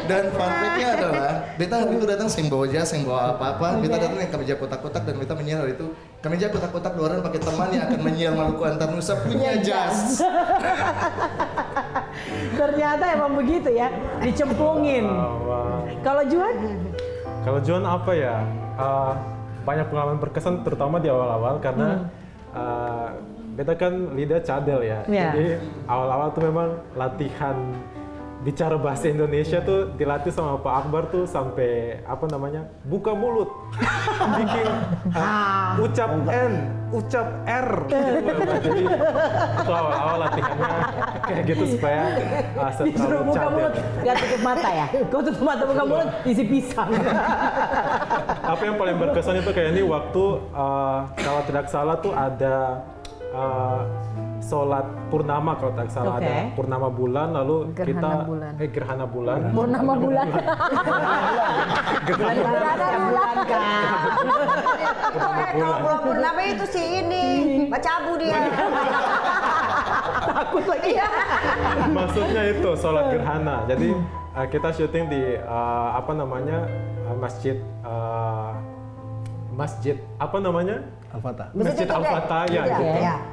Dan fun fact-nya adalah, beta hari itu datang sing bawa jas, sing bawa apa-apa. Beta datang yang kemeja kotak-kotak dan beta menyiar hari itu. Kemeja kotak-kotak dua orang pakai teman yang akan menyiar Maluku Antar Nusa punya jas. Ternyata emang begitu ya, dicemplungin. Kalau Juan? Kalau Juan apa ya? Banyak pengalaman berkesan terutama di awal-awal karena beta kan lidah cadel ya. Jadi awal-awal tuh memang latihan bicara bahasa Indonesia tuh dilatih sama Pak Akbar tuh sampai buka mulut, bikin ucap N, ucap R. Jadi itu awal-awal latihannya kayak gitu supaya disuruh buka mulut, gak tutup mata ya? Kau tutup mata buka mulut, isi pisang. Apa yang paling berkesan itu kayak ini waktu kalau tidak salah tuh ada sholat purnama kalau tak salah, ada purnama bulan, lalu gerhana bulan. Gerhana bulan. Purnama bulan. Gerhana bulan kan. Kalau purnama itu si ini, baca abu dia. Takut lagi. Maksudnya itu sholat gerhana. Jadi kita syuting di masjid apa namanya? Al-Fatah. Masjid Al-Fatah ya gitu.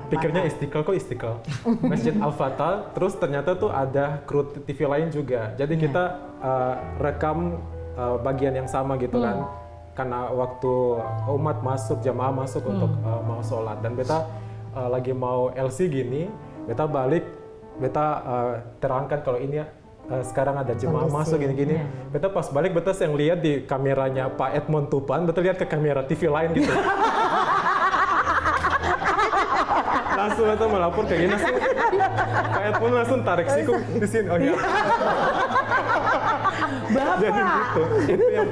Pikirnya Istiqlal, kok Istiqlal. Masjid Al-Fatah, terus ternyata tuh ada kru TV lain juga. Jadi kita rekam bagian yang sama gitu kan. Karena waktu umat masuk, jamaah masuk untuk mau sholat. Dan beta lagi mau LC gini, beta balik, beta terangkan kalau ini sekarang ada jemaah masuk gini-gini. Beta pas balik beta yang lihat di kameranya Pak Edmond Tupan, beta lihat ke kamera TV lain gitu. Langsung beta melapor kayak gini sih. Pak Edmond langsung tarik siku di sini. Oh iya. Bapak. Jadi gitu. Itu yang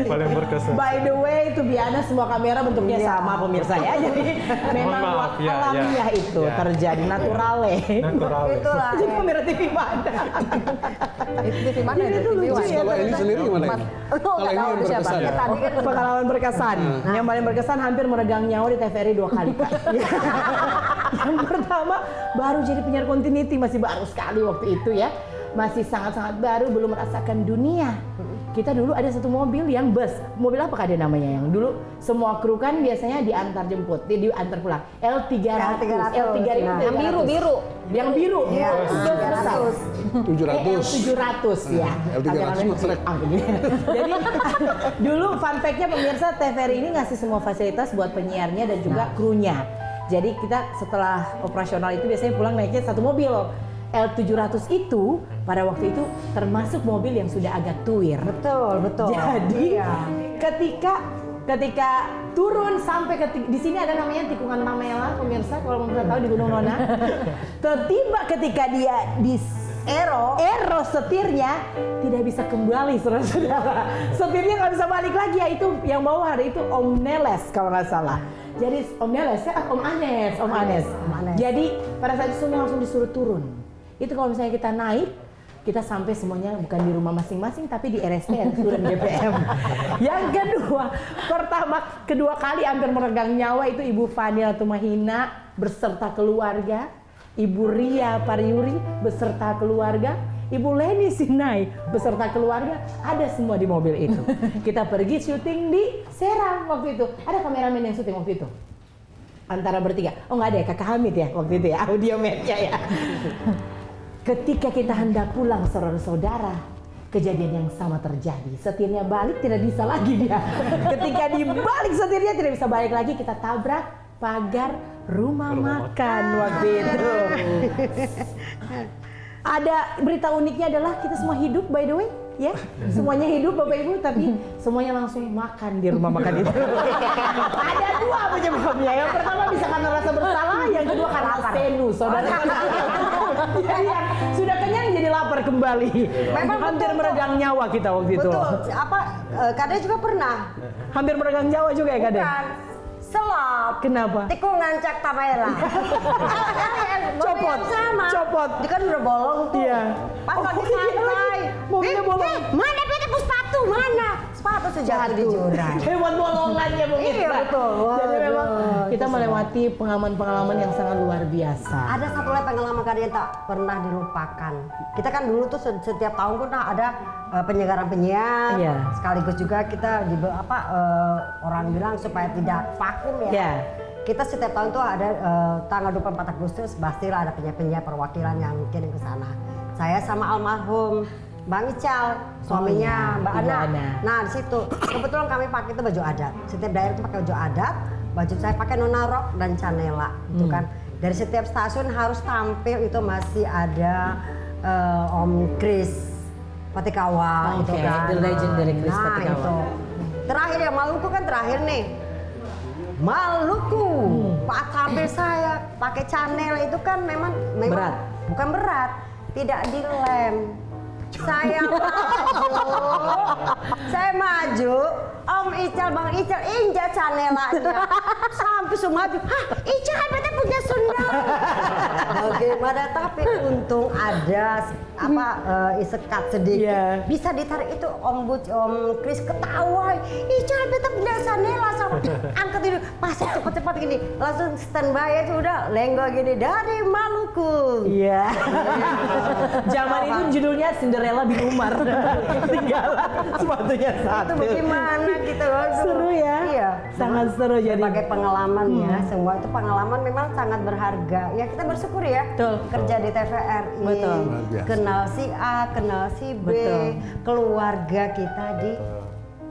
paling berkesan. By the way, itu biasa semua kamera bentuknya sama pemirsa ya. Jadi memang maaf, ya, alamiah itu terjadi naturale. Itulah. Jadi kamera TV mana? Itu TV mana? Jadi itu lucu ya. Kalau ini sendiri gimana ini? Oh, Kalau nggak ini tahu yang siapa. berkesan ya? Tadi kan Pengalaman berkesan. Yang paling berkesan hampir meregang nyawa di TVRI 2 kali, Kak. Yang pertama baru jadi penyiar continuity, masih baru sekali waktu itu ya. Masih sangat-sangat baru, belum merasakan dunia. Kita dulu ada satu mobil yang bus. Mobil apa Kak dia namanya? Yang dulu semua kru kan biasanya diantar jemput, diantar pulang. L300. L3000. Nah, yang biru. Yang biru. Iya, Itu bus besar. 700. L700 ya. L300 mah trek. Jadi dulu fun fact-nya pemirsa, TVRI ini ngasih semua fasilitas buat penyiarnya dan juga krunya. Jadi kita setelah operasional itu biasanya pulang naiknya satu mobil. L700 itu pada waktu itu termasuk mobil yang sudah agak tuir. Betul. Jadi Iya. ketika turun sampai di sini ada namanya tikungan Pamela, pemirsa kalau mau tahu di Gunung Nona. Tiba ketika dia di Ero setirnya tidak bisa kembali, saudara-saudara. Setirnya nggak bisa balik lagi ya, itu yang bawa hari itu Om Neles kalau nggak salah. Jadi Om Neles ya, Om Anes. Jadi pada saat itu semua langsung disuruh turun. Itu kalau misalnya kita naik, kita sampai semuanya bukan di rumah masing-masing tapi di RSP Suren GPM. Yang kedua kali hampir meregang nyawa itu Ibu Fania Tumahina beserta keluarga, Ibu Ria Pariuri beserta keluarga, Ibu Leni Sinai beserta keluarga, ada semua di mobil itu. Kita pergi syuting di Serang waktu itu. Ada kameramen yang syuting waktu itu. Antara bertiga. Oh nggak ada ya, Kakak Hamid ya waktu itu ya, audio media ya. Ketika kita hendak pulang saudara-saudara, kejadian yang sama terjadi. Setirnya balik tidak bisa lagi dia. Ketika dibalik setirnya tidak bisa balik lagi, kita tabrak pagar rumah makan waktu itu. Ada berita uniknya adalah kita semua hidup, by the way, ya. Semuanya hidup Bapak Ibu, tapi semuanya langsung makan di rumah makan itu. Ada dua penyebabnya. Yang pertama bisa karena rasa bersalah, yang kedua karena senu, saudara. Jadi yang sudah kenyang jadi lapar kembali. Memang hampir betul, meregang nyawa kita waktu itu. Betul. Kade juga pernah. Hampir meregang nyawa juga ya Kade? Bukan. Selap. Kenapa? Tikungan Cak Tamela. Copot. Dia kan udah bolong tuh. Iya. Pas lagi santai. Mobilnya bolong. Mana bete sepatu? Mana? Sepatu sejatuh di jurang. Hewan bolongannya pemirsa. Iya, betul. Jadi memang Waduh, kita itu melewati pengalaman-pengalaman yang sangat luar biasa. Ada satu lagi pengalaman kalian tak pernah dilupakan. Kita kan dulu tuh setiap tahun kan ada penyegaran penyiar. Iya. Sekaligus juga kita orang bilang supaya tidak vakum ya. Iya. Kita setiap tahun tuh ada tanggal 24 Agustus pastilah ada penyiar-penyiar perwakilan yang kirim ke sana. Saya sama almarhum Bang Ical, suaminya Mbak Ibu Ana. Ana. Nah di situ kebetulan kami pakai itu baju adat. Setiap daerah itu pakai baju adat. Baju saya pakai nona rok dan canela, gitu kan. Dari setiap stasiun harus tampil itu masih ada Om Chris Patikawa, gitu kan. The legendary Chris Nah, Patikawa. itu. Terakhir ya Maluku kan terakhir nih. Maluku, Pak tampil saya pakai canela itu kan memang Berat. bukan berat, tidak dilem. Saya maju, Om Ical, Bang Ical injak canelanya sampai Sumaju. Hah, Ical bete punya sundal. Bagaimana? Tapi untung ada isekat sedikit. Yeah. Bisa ditarik itu Om Chris ketawa. Ical bete punya canela sama angkat itu pasang cepat-cepat gini, langsung standby aja udah lenggok gini dari Maluku. Iya. Zaman itu judulnya Cinderella Bin Umar. Ketinggalan sepatunya satu. Itu bagaimana gitu. Seru ya. Iya. Sangat seru jadi. Sebagai pengalamannya, semua itu pengalaman memang sangat berharga. Ya kita bersyukur ya. Betul. Kerja di TVRI. Betul. Luar biasa. Kenal si A, kenal si B. Betul. Keluarga kita di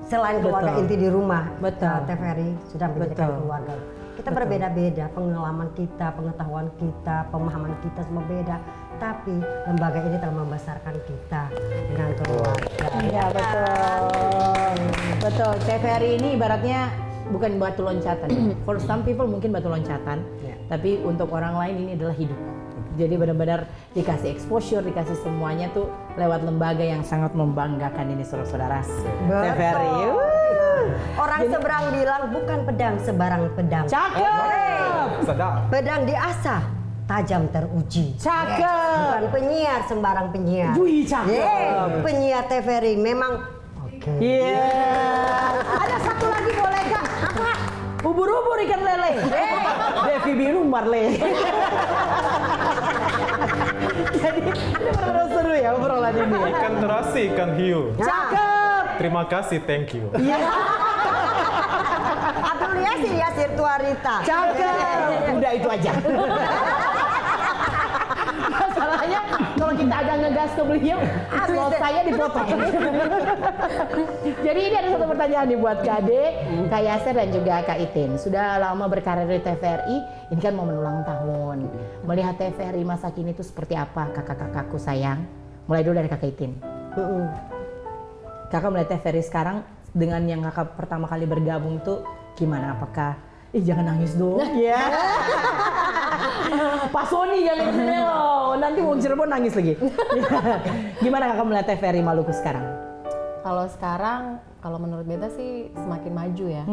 selain keluarga Betul. inti di rumah. Betul. TVRI sudah menjadikan Betul. keluarga. Kita berbeda-beda, pengalaman kita, pengetahuan kita, pemahaman kita semua beda. tetapi lembaga ini telah membesarkan kita dengan keluarga. Iya betul. Betul. TVRI ini ibaratnya bukan batu loncatan. For some people mungkin batu loncatan, tapi untuk orang lain ini adalah hidup. Jadi benar-benar dikasih exposure, dikasih semuanya tuh lewat lembaga yang sangat membanggakan ini saudara-saudara. TVRI. Orang seberang bilang bukan pedang sebarang pedang. Cakep. Sedap. Pedang diasah, tajam teruji. Cakep. Bukan penyiar sembarang penyiar. Wih, cakep. Penyiar TVRI memang oke. Iya. Ada satu lagi boleh Kak? Apa? Ubur-ubur ikan lele. Devi biru Marley. Jadi ini benar-benar seru ya obrolan ini. Ikan terasi, ikan hiu. Cakep. Terima kasih, thank you. Abdul Yasir Tuarita. Cakep. Udah itu aja. Masalahnya kalau kita agak ngegas ke beliau, slot saya dipotong. Jadi ini ada satu pertanyaan nih buat Kak Ade, Kak Yasir dan juga Kak Itin. Sudah lama berkarir di TVRI, ini kan momen ulang tahun. Melihat TVRI masa kini itu seperti apa kakak-kakakku sayang? Mulai dulu dari Kak Itin. Kakak melihat TVRI sekarang dengan yang kakak pertama kali bergabung tuh gimana? Apakah jangan nangis dong. Iya. Pak Sony jangan kesini loh. Nanti mau Cirebon nangis lagi. Gimana kakak melihat TVRI Maluku sekarang? Kalau sekarang, kalau menurut beta sih semakin maju ya.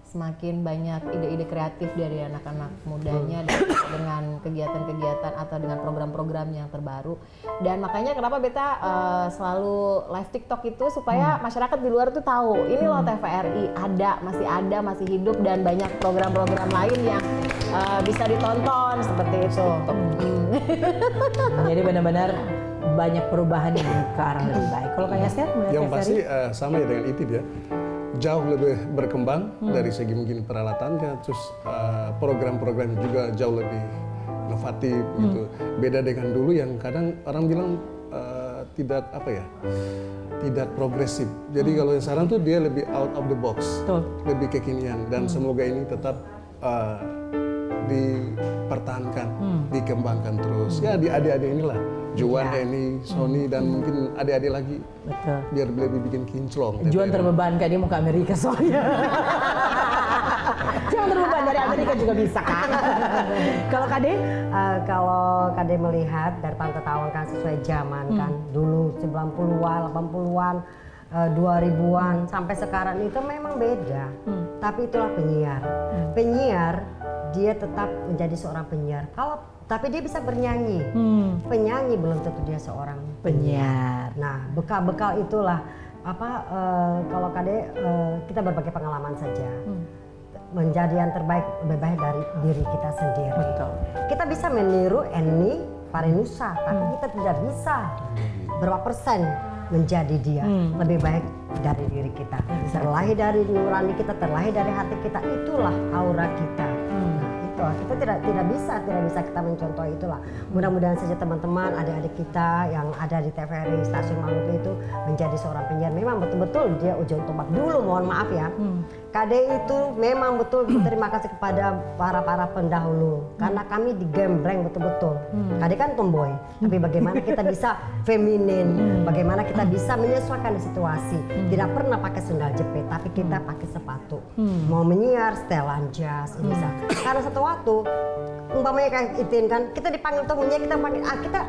Semakin banyak ide-ide kreatif dari anak-anak mudanya dengan kegiatan-kegiatan atau dengan program-program yang terbaru. Dan makanya kenapa beta selalu live TikTok itu supaya masyarakat di luar tuh tahu ini loh TVRI ada, masih hidup dan banyak program-program lain yang bisa ditonton seperti itu. Jadi benar-benar banyak perubahan yang ke arah lebih baik. Kalau kayak saya melihat Yang TVRI, pasti sama ya dengan ITIB ya. Jauh lebih berkembang dari segi mungkin peralatannya, terus program-programnya juga jauh lebih inovatif gitu. Beda dengan dulu yang kadang orang bilang tidak tidak progresif. Jadi kalau yang sekarang tuh dia lebih out of the box, lebih kekinian dan semoga ini tetap dipertahankan, dikembangkan terus. Ya di adik-adik inilah. Juan, Eni, Sony, dan mungkin adik-adik lagi. betul. Biar lebih bikin kinclong. Juan terbeban Kak, dia mau ke Amerika soalnya. Jangan terbeban, dari Amerika juga bisa Kak. Kalau Kak De? Kalau Kak De melihat dari pantauan kan sesuai zaman kan dulu 90-an, 80-an, 2000-an sampai sekarang itu memang beda. Tapi itulah penyiar. Penyiar dia tetap menjadi seorang penyiar. Tapi dia bisa bernyanyi. Penyanyi belum tentu dia seorang penyiar. Nah, bekal-bekal itulah kalau Kade kita berbagi pengalaman saja. Menjadi yang terbaik lebih baik dari diri kita sendiri. Betul. Kita bisa meniru Eni Parinusa, tapi kita tidak bisa berapa persen menjadi dia. Lebih baik dari diri kita. Terlahir dari nurani kita, terlahir dari hati kita, itulah aura kita. Kita tidak bisa kita mencontoh itulah. Mudah-mudahan saja teman-teman, adik-adik kita yang ada di TVRI Stasiun Maluku itu menjadi seorang penyiar. Memang betul-betul dia ujung tombak dulu, mohon maaf ya. Kade itu memang betul berterima kasih kepada para pendahulu karena kami digembreng betul-betul. Kade kan tomboy, tapi bagaimana kita bisa feminin, bagaimana kita bisa menyesuaikan situasi. Tidak pernah pakai sendal jepit, tapi kita pakai sepatu. Mau menyiar setelan jas, bisa. Karena satu waktu, umpamanya kayak Itin kan, kita dipanggil untuk menyiar, kita panggil, kita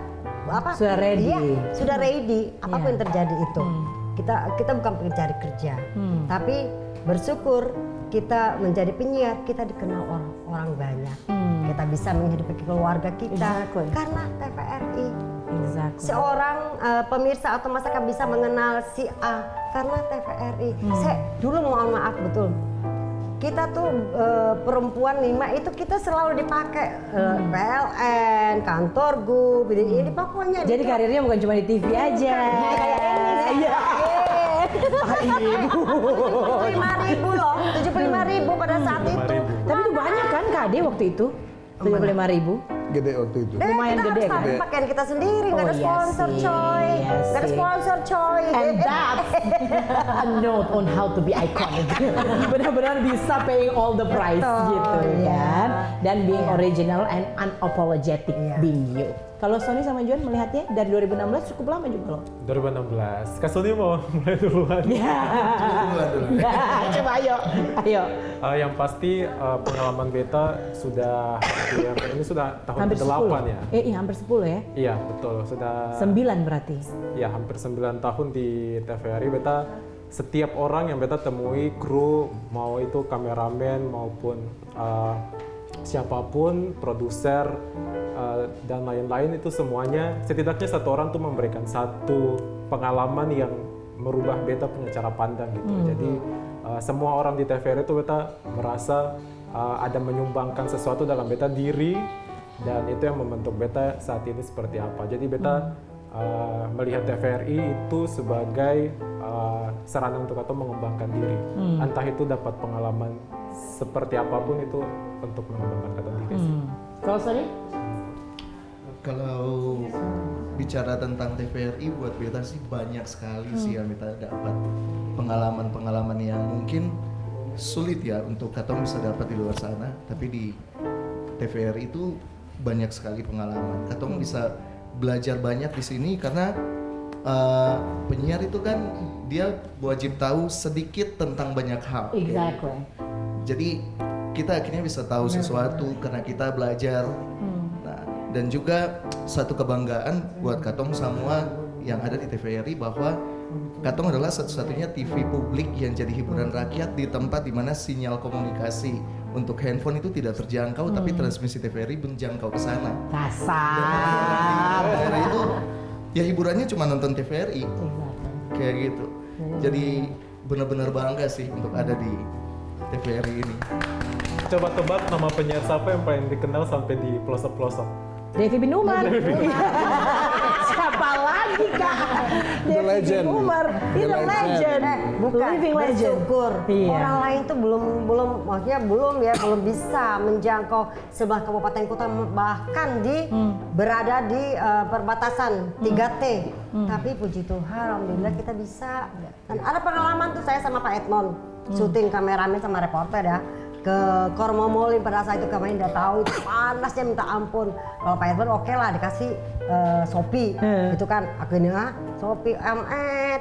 sudah ready. Iya, sudah ready. Apapun yang terjadi itu, kita bukan pencari kerja, tapi bersyukur kita menjadi penyiar, kita dikenal orang banyak. Kita bisa menghidupi keluarga kita karena TVRI. Seorang pemirsa atau masyarakat bisa mengenal si A karena TVRI. Saya dulu mohon maaf betul. Kita tuh perempuan 5 itu kita selalu dipakai PLN, kantor GUP, ini pokoknya. Jadi karirnya bukan cuma di TV aja. Kayak ini. Iya. 75.000 loh, 75.000 pada saat itu. Tapi itu banyak kan Kak Ade waktu itu? 75.000? Gede waktu itu. Lumayan kita gede harus kan? pakaian kita sendiri, nggak ada iya sponsor sih, coy. iya Nggak ada sih. sponsor coy. And that's a note on how to be iconic. Benar-benar bisa paying all the price Betul, gitu iya. kan. Dan being original and unapologetic Iya. being you. Kalau Sony sama John melihatnya dari 2016 cukup lama juga loh. 2016. Kak Sony mau mulai duluan. Ya. Coba ayo. Yang pasti pengalaman beta sudah ini sudah tahun Hampir ke-8 10. ya. Iya, hampir 10 ya. Iya, betul. Sudah 9 berarti. Ya, hampir 9 tahun di TVRI. Beta setiap orang yang beta temui, kru, mau itu kameramen maupun siapapun, produser dan lain-lain, itu semuanya setidaknya satu orang tuh memberikan satu pengalaman yang merubah beta punya cara pandang gitu. Jadi semua orang di TVRI itu beta merasa ada menyumbangkan sesuatu dalam beta diri, dan itu yang membentuk beta saat ini seperti apa. Jadi beta melihat TVRI itu sebagai sarana untuk atau mengembangkan diri. Entah itu dapat pengalaman seperti apapun, itu untuk mengembangkan kata diri sih. Kalau Sony? Kalau bicara tentang TVRI, buat beta sih banyak sekali sih yang beta dapat pengalaman-pengalaman yang mungkin sulit ya untuk katong bisa dapat di luar sana, tapi di TVRI itu banyak sekali pengalaman. Katong bisa belajar banyak di sini karena penyiar itu kan dia wajib tahu sedikit tentang banyak hal. Exactly. Jadi kita akhirnya bisa tahu sesuatu karena kita belajar. Nah, dan juga satu kebanggaan buat katong semua yang ada di TVRI bahwa katong adalah satu-satunya TV publik yang jadi hiburan rakyat di tempat di mana sinyal komunikasi untuk handphone itu tidak terjangkau, tapi transmisi TVRI menjangkau ke sana. Kasar. TVRI itu ya hiburannya cuma nonton TVRI. Kayak gitu. Jadi benar-benar bangga sih untuk ada di TVRI ini. Coba tebak nama penyiar siapa yang paling dikenal sampai di pelosok-pelosok? Devi bin Umar. Siapa lagi Kak? The legend. Bin Umar. The The legend. Bukan, Living legend. bersyukur. Iya. Orang lain tuh belum bisa menjangkau sebelah kabupaten kota, bahkan berada di perbatasan 3T. Tapi puji Tuhan, alhamdulillah kita bisa. Dan ada pengalaman tuh saya sama Pak Edmond, syuting kameramen sama reporter ya. Ke Kormomolin pada saat itu kami udah tahu itu panasnya minta ampun. Kalau Pak Edward oke lah dikasih Shopee itu kan akhirnya Shopee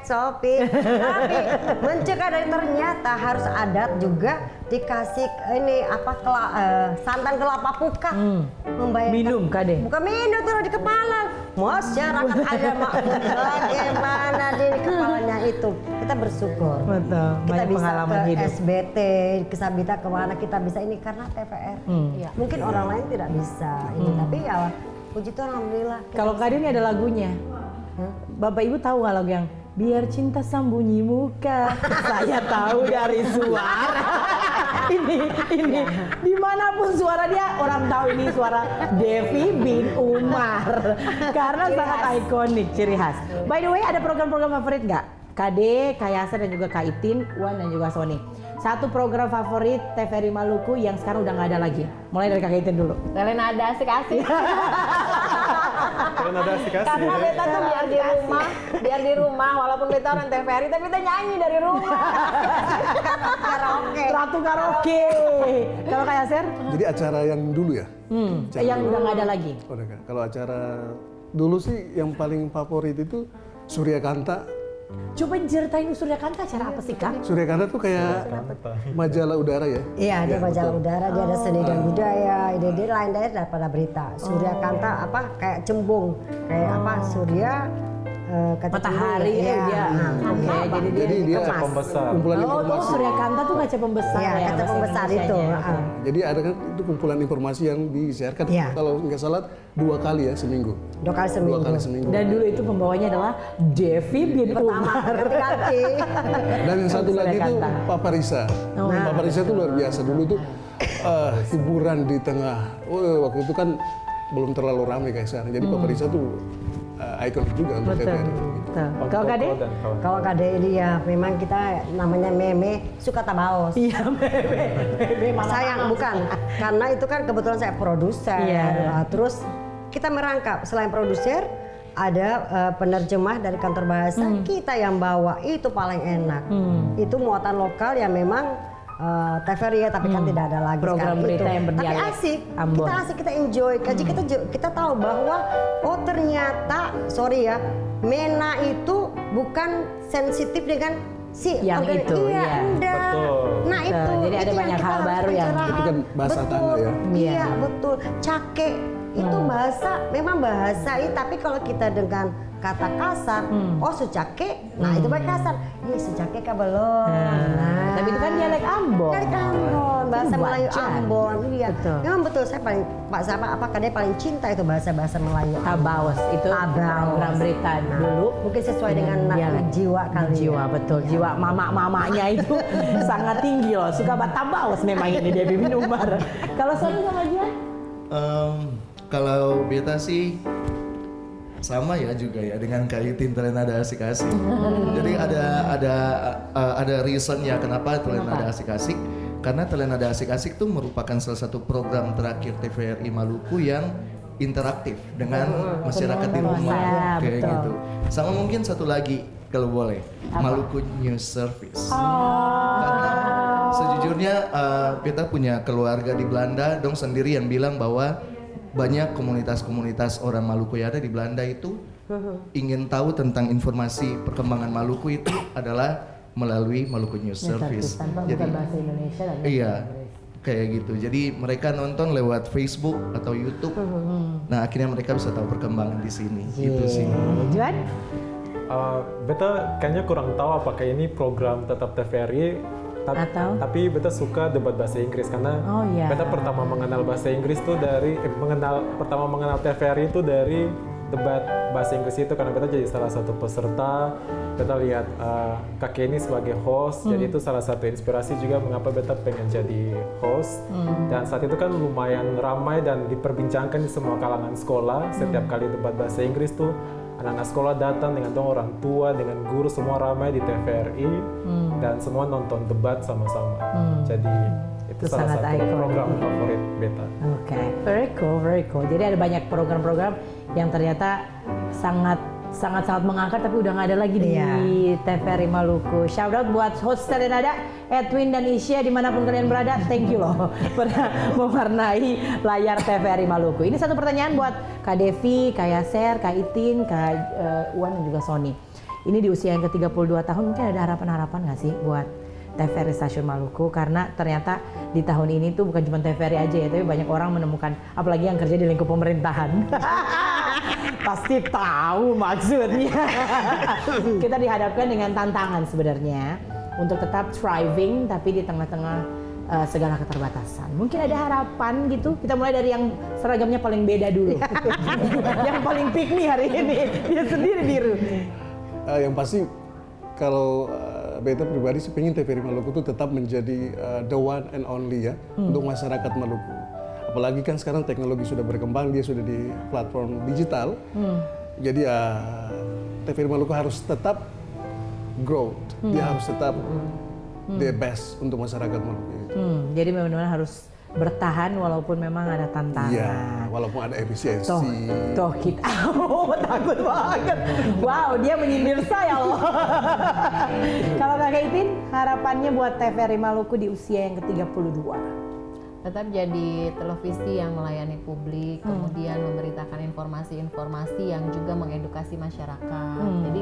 Shopee tapi mencegah dari ternyata harus adat juga dikasih ini apa santan kelapa pukat membayangkan Minum Kade. bukan minum terus di kepala masyarakat ada makmur bagaimana di kepalanya itu kita bersyukur. Betul. Kita Banyak bisa pengalaman ke hidup. SBT, ke Sabita kemana kita bisa ini karena TVRI. Iya. Mungkin orang lain tidak bisa ini, tapi ya puji Tuhan alhamdulillah. Kalau Kade ini ada lagunya. Bapak Ibu tahu nggak lagu yang biar cinta sembunyi muka, saya tahu dari suara. ini dimanapun suara dia orang tahu ini suara Devi bin Umar karena sangat ikonik, ciri khas. By the way, ada program-program favorit nggak? Kade, Kak Yaser dan juga Kak Itin, Wan dan juga Sony. Satu program favorit TVRI Maluku yang sekarang udah nggak ada lagi. Mulai dari Kak Itin dulu. Ada asik-asik. Kalian ada asik-asik. Karena beta tuh biar di rumah walaupun beta orang TVRI tapi beta nyanyi dari rumah. Karaoke. Ratu karaoke. Kalau Kak Yaser? Jadi acara yang dulu ya? Yang udah nggak ada lagi. Oh, enggak. Kalau acara dulu sih yang paling favorit itu Surya Kanta. Coba ceritain Surya Kanta acara apa sih Kak? Surya Kanta tuh kayak majalah udara ya? Iya, dia Ya, majalah betul. udara, dia ada seni dan budaya, ide lain daerah daripada berita. Surya Kanta apa kayak cembung, kayak apa Surya kaca Matahari cembung, dia. Oke, jadi dia Jadi dia Kaca pembesar. kumpulan Oh, informasi. Surya Kanta tuh kaca pembesar Iya, ya. kaca bahasa pembesar itu. Indonesianya. Jadi ada kan itu kumpulan informasi yang disiarkan Iya. kalau nggak salah 2 kali ya seminggu. 2 kali seminggu. 2 kali seminggu. Dan dulu itu pembawanya adalah Devi bin Umar. Ganti-ganti. Dan yang satu Surya lagi itu Kanta. Papa Risa. Papa Risa itu luar biasa. Dulu tuh hiburan di tengah. Waktu itu kan belum terlalu ramai kayak sekarang. Jadi Papa Risa tuh ikonik juga untuk Betul. TVRI. Betul. Om Kalau Koko Kade? dan kawan. Kalau Kade ini ya memang kita namanya meme suka tabaos. Iya, Bebe malah Sayang bukan, karena itu kan kebetulan saya produser. Iya. Nah, terus kita merangkap selain produser ada penerjemah dari kantor bahasa kita yang bawa itu paling enak. Itu muatan lokal yang memang TVRI ya, tapi kan tidak ada lagi Program sekarang berita itu. yang Tapi berdialek asik, Ambon. kita asik, kita enjoy. Kaji kita tahu bahwa oh ternyata sorry ya, MENA itu bukan sensitif dengan si Yang itu, iya, iya. enggak. Betul. Nah itu, Jadi ada itu banyak kita hal harus baru yang pencerahan. itu kan bahasa Betul, tanah ya. Iya, Iya. betul. Cake itu bahasa, memang bahasa tapi kalau kita dengan kata kasar, oh sucake, nah itu baik kasar. Ini sucake kah belum? Nah, tapi itu kan dialek Ambon. Dari Ambon, bahasa Itu Melayu wajar. Ambon, iya. Betul. Memang betul, saya paling Pak Zapa, apakah dia paling cinta itu bahasa Melayu Ambon. Tabaos itu Tabaos. program berita dulu. Mungkin sesuai dengan dialek. jiwa kali. Jiwa ya. betul, jiwa mama-mamanya itu sangat tinggi loh. Suka banget Tabaos memang ini Debbie Umar. Kalau Sony sama Juan? Kalau beta sih sama ya juga ya dengan kaitin Telenada Asik-Asik. Jadi ada reason ya kenapa Telenada Asik-Asik. Karena Telenada Asik-Asik itu merupakan salah satu program terakhir TVRI Maluku yang interaktif dengan masyarakat di rumah Ya, kayak betul. gitu. Sama mungkin satu lagi kalau boleh, Maluku News Service. Oh. Karena sejujurnya kita punya keluarga di Belanda dong sendiri yang bilang bahwa banyak komunitas-komunitas orang Maluku yang ada di Belanda itu ingin tahu tentang informasi perkembangan Maluku itu adalah melalui Maluku News Service. Tanpa Jadi bukan bahasa Indonesia dan iya, kayak gitu. Jadi mereka nonton lewat Facebook atau YouTube. Nah akhirnya mereka bisa tahu perkembangan di sini. Gitu sih. Juan? Beta kayaknya kurang tahu apakah ini program tetap TVRI Atau? tapi beta suka debat bahasa Inggris karena Oh, iya. beta pertama mengenal bahasa Inggris tuh dari pertama mengenal TVRI itu dari debat bahasa Inggris itu karena beta jadi salah satu peserta. Beta lihat kakek ini sebagai host, jadi itu salah satu inspirasi juga mengapa beta pengen jadi host. Dan saat itu kan lumayan ramai dan diperbincangkan di semua kalangan sekolah. Setiap kali debat bahasa Inggris tuh anak-anak sekolah datang dengan orang tua, dengan guru, semua ramai di TVRI dan semua nonton debat sama-sama. Jadi itu salah sangat satu iconic. program favorit beta. Oke, very cool, very cool. Jadi ada banyak program-program yang ternyata sangat mengangkat tapi udah nggak ada lagi di TVRI Maluku. Shout out buat host Telenada, Edwin dan Isya dimanapun kalian berada. Thank you loh pernah mewarnai layar TVRI Maluku. Ini satu pertanyaan buat Kak Devi, Kak Yaser, Kak Itin, Kak Uwan dan juga Sony. Ini di usia yang ke-32 tahun mungkin ada harapan-harapan nggak sih buat TVRI Stasiun Maluku? Karena ternyata di tahun ini tuh bukan cuma TVRI aja ya, tapi banyak orang menemukan, apalagi yang kerja di lingkup pemerintahan. Pasti tahu maksudnya. Kita dihadapkan dengan tantangan sebenarnya untuk tetap thriving tapi di tengah-tengah segala keterbatasan. Mungkin ada harapan gitu. Kita mulai dari yang seragamnya paling beda dulu. Yang paling pick nih hari ini, dia sendiri biru. Yang pasti kalau beta pribadi sih pengen TVRI Maluku itu tetap menjadi the one and only ya untuk masyarakat Maluku. Apalagi kan sekarang teknologi sudah berkembang, dia sudah di platform digital. Jadi TVRI Maluku harus tetap grow, dia harus tetap the best untuk masyarakat Maluku. Jadi benar-benar harus bertahan walaupun memang ada tantangan. Iya, walaupun ada efisiensi. Toh kita, takut banget. Wow, dia menyindir saya loh. Kalau Kak Itin, harapannya buat TVRI Maluku di usia yang ke-32? Tetap jadi televisi yang melayani publik, kemudian memberitakan informasi-informasi yang juga mengedukasi masyarakat. Jadi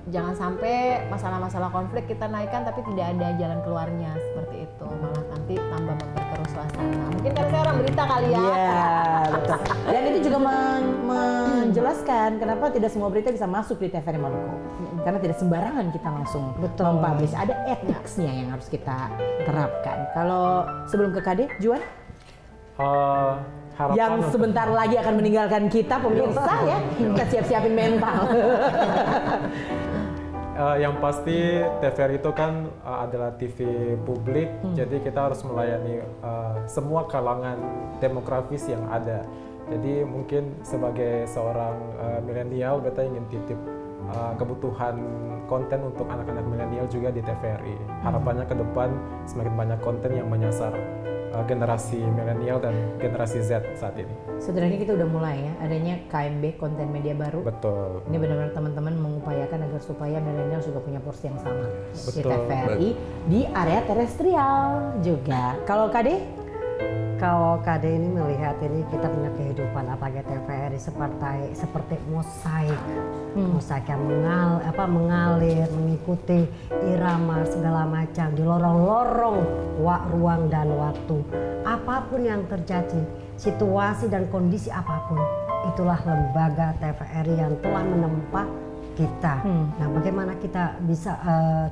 jangan sampai masalah-masalah konflik kita naikkan tapi tidak ada jalan keluarnya seperti itu, malah nanti tambah memperkeruh suasana. Mungkin karena saya orang berita kali ya. Iya, betul. Dan itu juga menjelaskan kenapa tidak semua berita bisa masuk di TVRI Maluku. Karena tidak sembarangan kita langsung mempublish. Ada etiknya yang harus kita terapkan. Kalau sebelum ke KD, Juan? Harapan Yang sebentar lagi akan meninggalkan kita, pemirsa ya. Kita siap-siapin mental. Yang pasti TVRI itu kan adalah TV publik, jadi kita harus melayani semua kalangan demografis yang ada. Jadi mungkin sebagai seorang milenial, beta ingin titip kebutuhan konten untuk anak-anak milenial juga di TVRI. Harapannya ke depan semakin banyak konten yang menyasar generasi milenial dan generasi Z saat ini. Sebenarnya kita udah mulai ya, adanya KMB, konten media baru. Betul. Ini benar-benar teman-teman mengupayakan agar supaya milenial juga punya porsi yang sama di Betul. TVRI di area terestrial juga. Kalau KD? Kalau KD ini melihat ini kita punya kehidupan apalagi TVRI seperti mosaik, mosaik yang mengalir mengikuti irama segala macam di lorong-lorong ruang dan waktu. Apapun yang terjadi, situasi dan kondisi apapun, itulah lembaga TVRI yang telah menempa kita. Nah, bagaimana kita bisa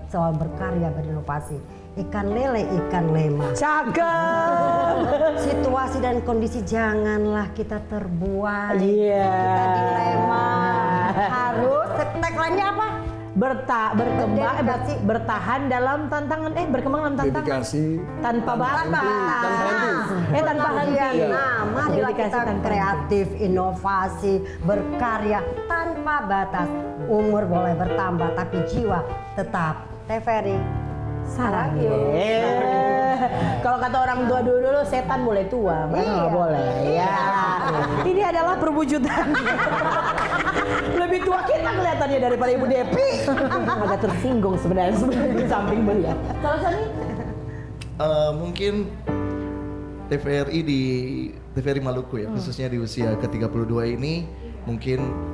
selalu berkarya berinovasi? Ikan lele, ikan lema. Cakep. Situasi dan kondisi janganlah kita terbuai. Iya. Kita dilema. Harus tagline-nya apa? Bertahan dalam tantangan, berkembang dalam tantangan. Dedikasi Tanpa batas. tanpa henti. Tanpa henti. Nah, marilah kita kreatif, inovasi, berkarya tanpa batas. Umur boleh bertambah, tapi jiwa tetap. TVRI. Sarang. Kalau kata orang tua dulu, setan boleh tua, mereka nggak boleh. Ya. Ini adalah perwujudan. Lebih tua kita kelihatannya daripada Ibu Depi. Agak tersinggung sebenarnya di samping beliau. Kalau Sani? Mungkin TVRI Maluku ya, khususnya di usia ke-32 ini mungkin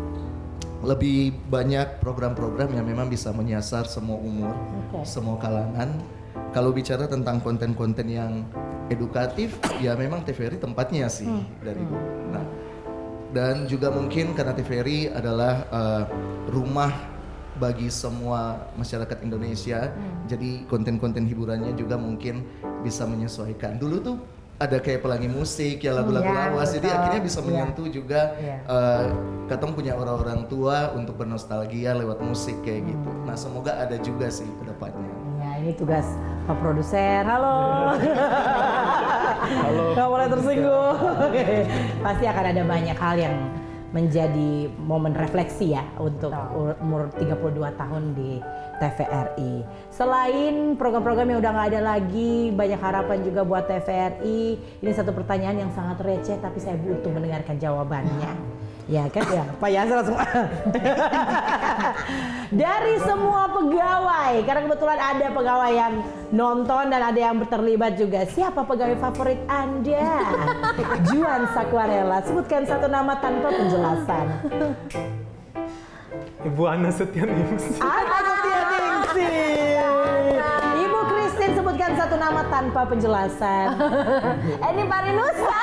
lebih banyak program-program yang memang bisa menyasar semua umur, semua kalangan. Kalau bicara tentang konten-konten yang edukatif, ya memang TVRI tempatnya sih dari dulu. Nah, dan juga mungkin karena TVRI adalah rumah bagi semua masyarakat Indonesia, jadi konten-konten hiburannya juga mungkin bisa menyesuaikan. Dulu tuh ada kayak pelangi musik, ya lagu-lagu lawas, jadi akhirnya bisa menyentuh juga katong punya orang-orang tua untuk bernostalgia lewat musik kayak gitu. Nah, semoga ada juga sih ke depannya. Ya, ini tugas Pak Produser. Halo. Halo. Nggak boleh tersinggung. Pasti akan ada banyak hal yang menjadi momen refleksi ya untuk umur 32 tahun di TVRI. Selain program-program yang udah nggak ada lagi, banyak harapan juga buat TVRI. Ini satu pertanyaan yang sangat receh, tapi saya butuh mendengarkan jawabannya. Ya kan ya, Pak Yasir langsung. Dari semua pegawai, karena kebetulan ada pegawai yang nonton dan ada yang terlibat juga. Siapa pegawai favorit Anda? Juan Sakwarela, sebutkan satu nama tanpa penjelasan. Ibu Ana Setianingsih. Ana Setianingsih. Ibu Christine, sebutkan satu nama tanpa penjelasan. Ini Parinusa.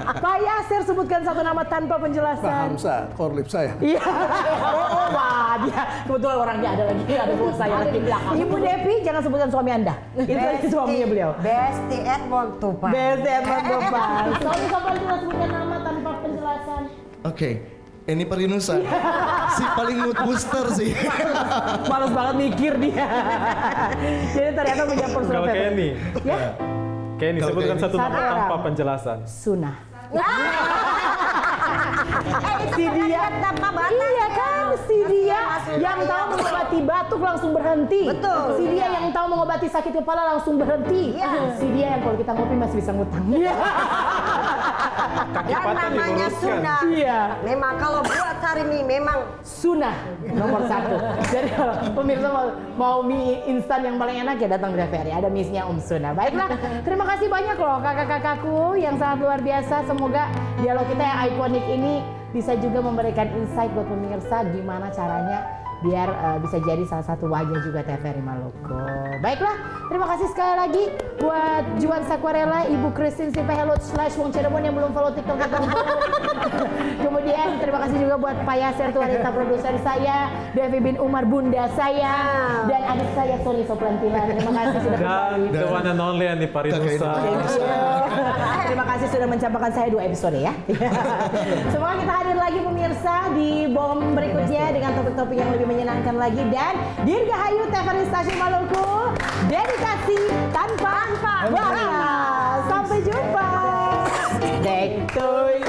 Pak Yasir, sebutkan satu nama tanpa penjelasan. Pak Hamsa, korlip saya. Iya. Wah, dia kebetulan orangnya ada lagi, ada bos saya lagi. Ibu Depi, jangan sebutkan suami Anda. Itu suaminya beliau. Besti Edmond Tupan. Besti Edmond Tupan. Suami kapan juga sebutkan nama tanpa penjelasan. Oke. Ini Parinusa, si paling mood booster sih. Males banget mikir dia. Jadi ternyata punya personal Kalau Kenny. Ya? Kenny, sebutkan satu nama Satu tanpa orang. penjelasan. Sunah. Si dia tanpa batas. Iya kan, si dia yang tahu mengobati batuk langsung berhenti. Betul. Si dia yang tahu mengobati sakit kepala langsung berhenti. Si dia yang kalau kita ngopi masih bisa ngutang. Iya. Kaki Yang patah namanya diluruskan. Sunah. Iya. Memang kalau buat hari ini memang Sunah nomor 1. Jadi kalau pemirsa mau mie instan yang paling enak ya datang ke TVRI. Ada mie-nya Sunah. Baiklah, terima kasih banyak loh kakak-kakakku yang sangat luar biasa. Semoga dialog kita yang ikonik ini bisa juga memberikan insight buat pemirsa gimana caranya biar bisa jadi salah satu wajah juga TVRI Maluku. Baiklah, terima kasih sekali lagi buat Juan Sakwarela, Ibu Christine Sipahelut / Wong Cirebon yang belum follow TikTok kita. Kemudian terima kasih juga buat Pak Yasir, wanita produser saya, Devi bin Umar bunda saya, dan adik saya Sony Soplantilan. Terima kasih sudah kembali. Dan the one and only Andi Parinusa. Terima kasih sudah mencampakkan saya 2 episode ya. Semoga kita hadir lagi pemirsa di BOM berikutnya dengan topik-topik yang lebih menyenangkan lagi, dan Dirgahayu TVRI Stasiun Maluku, dedikasi tanpa batas. Sampai jumpa. Back to you.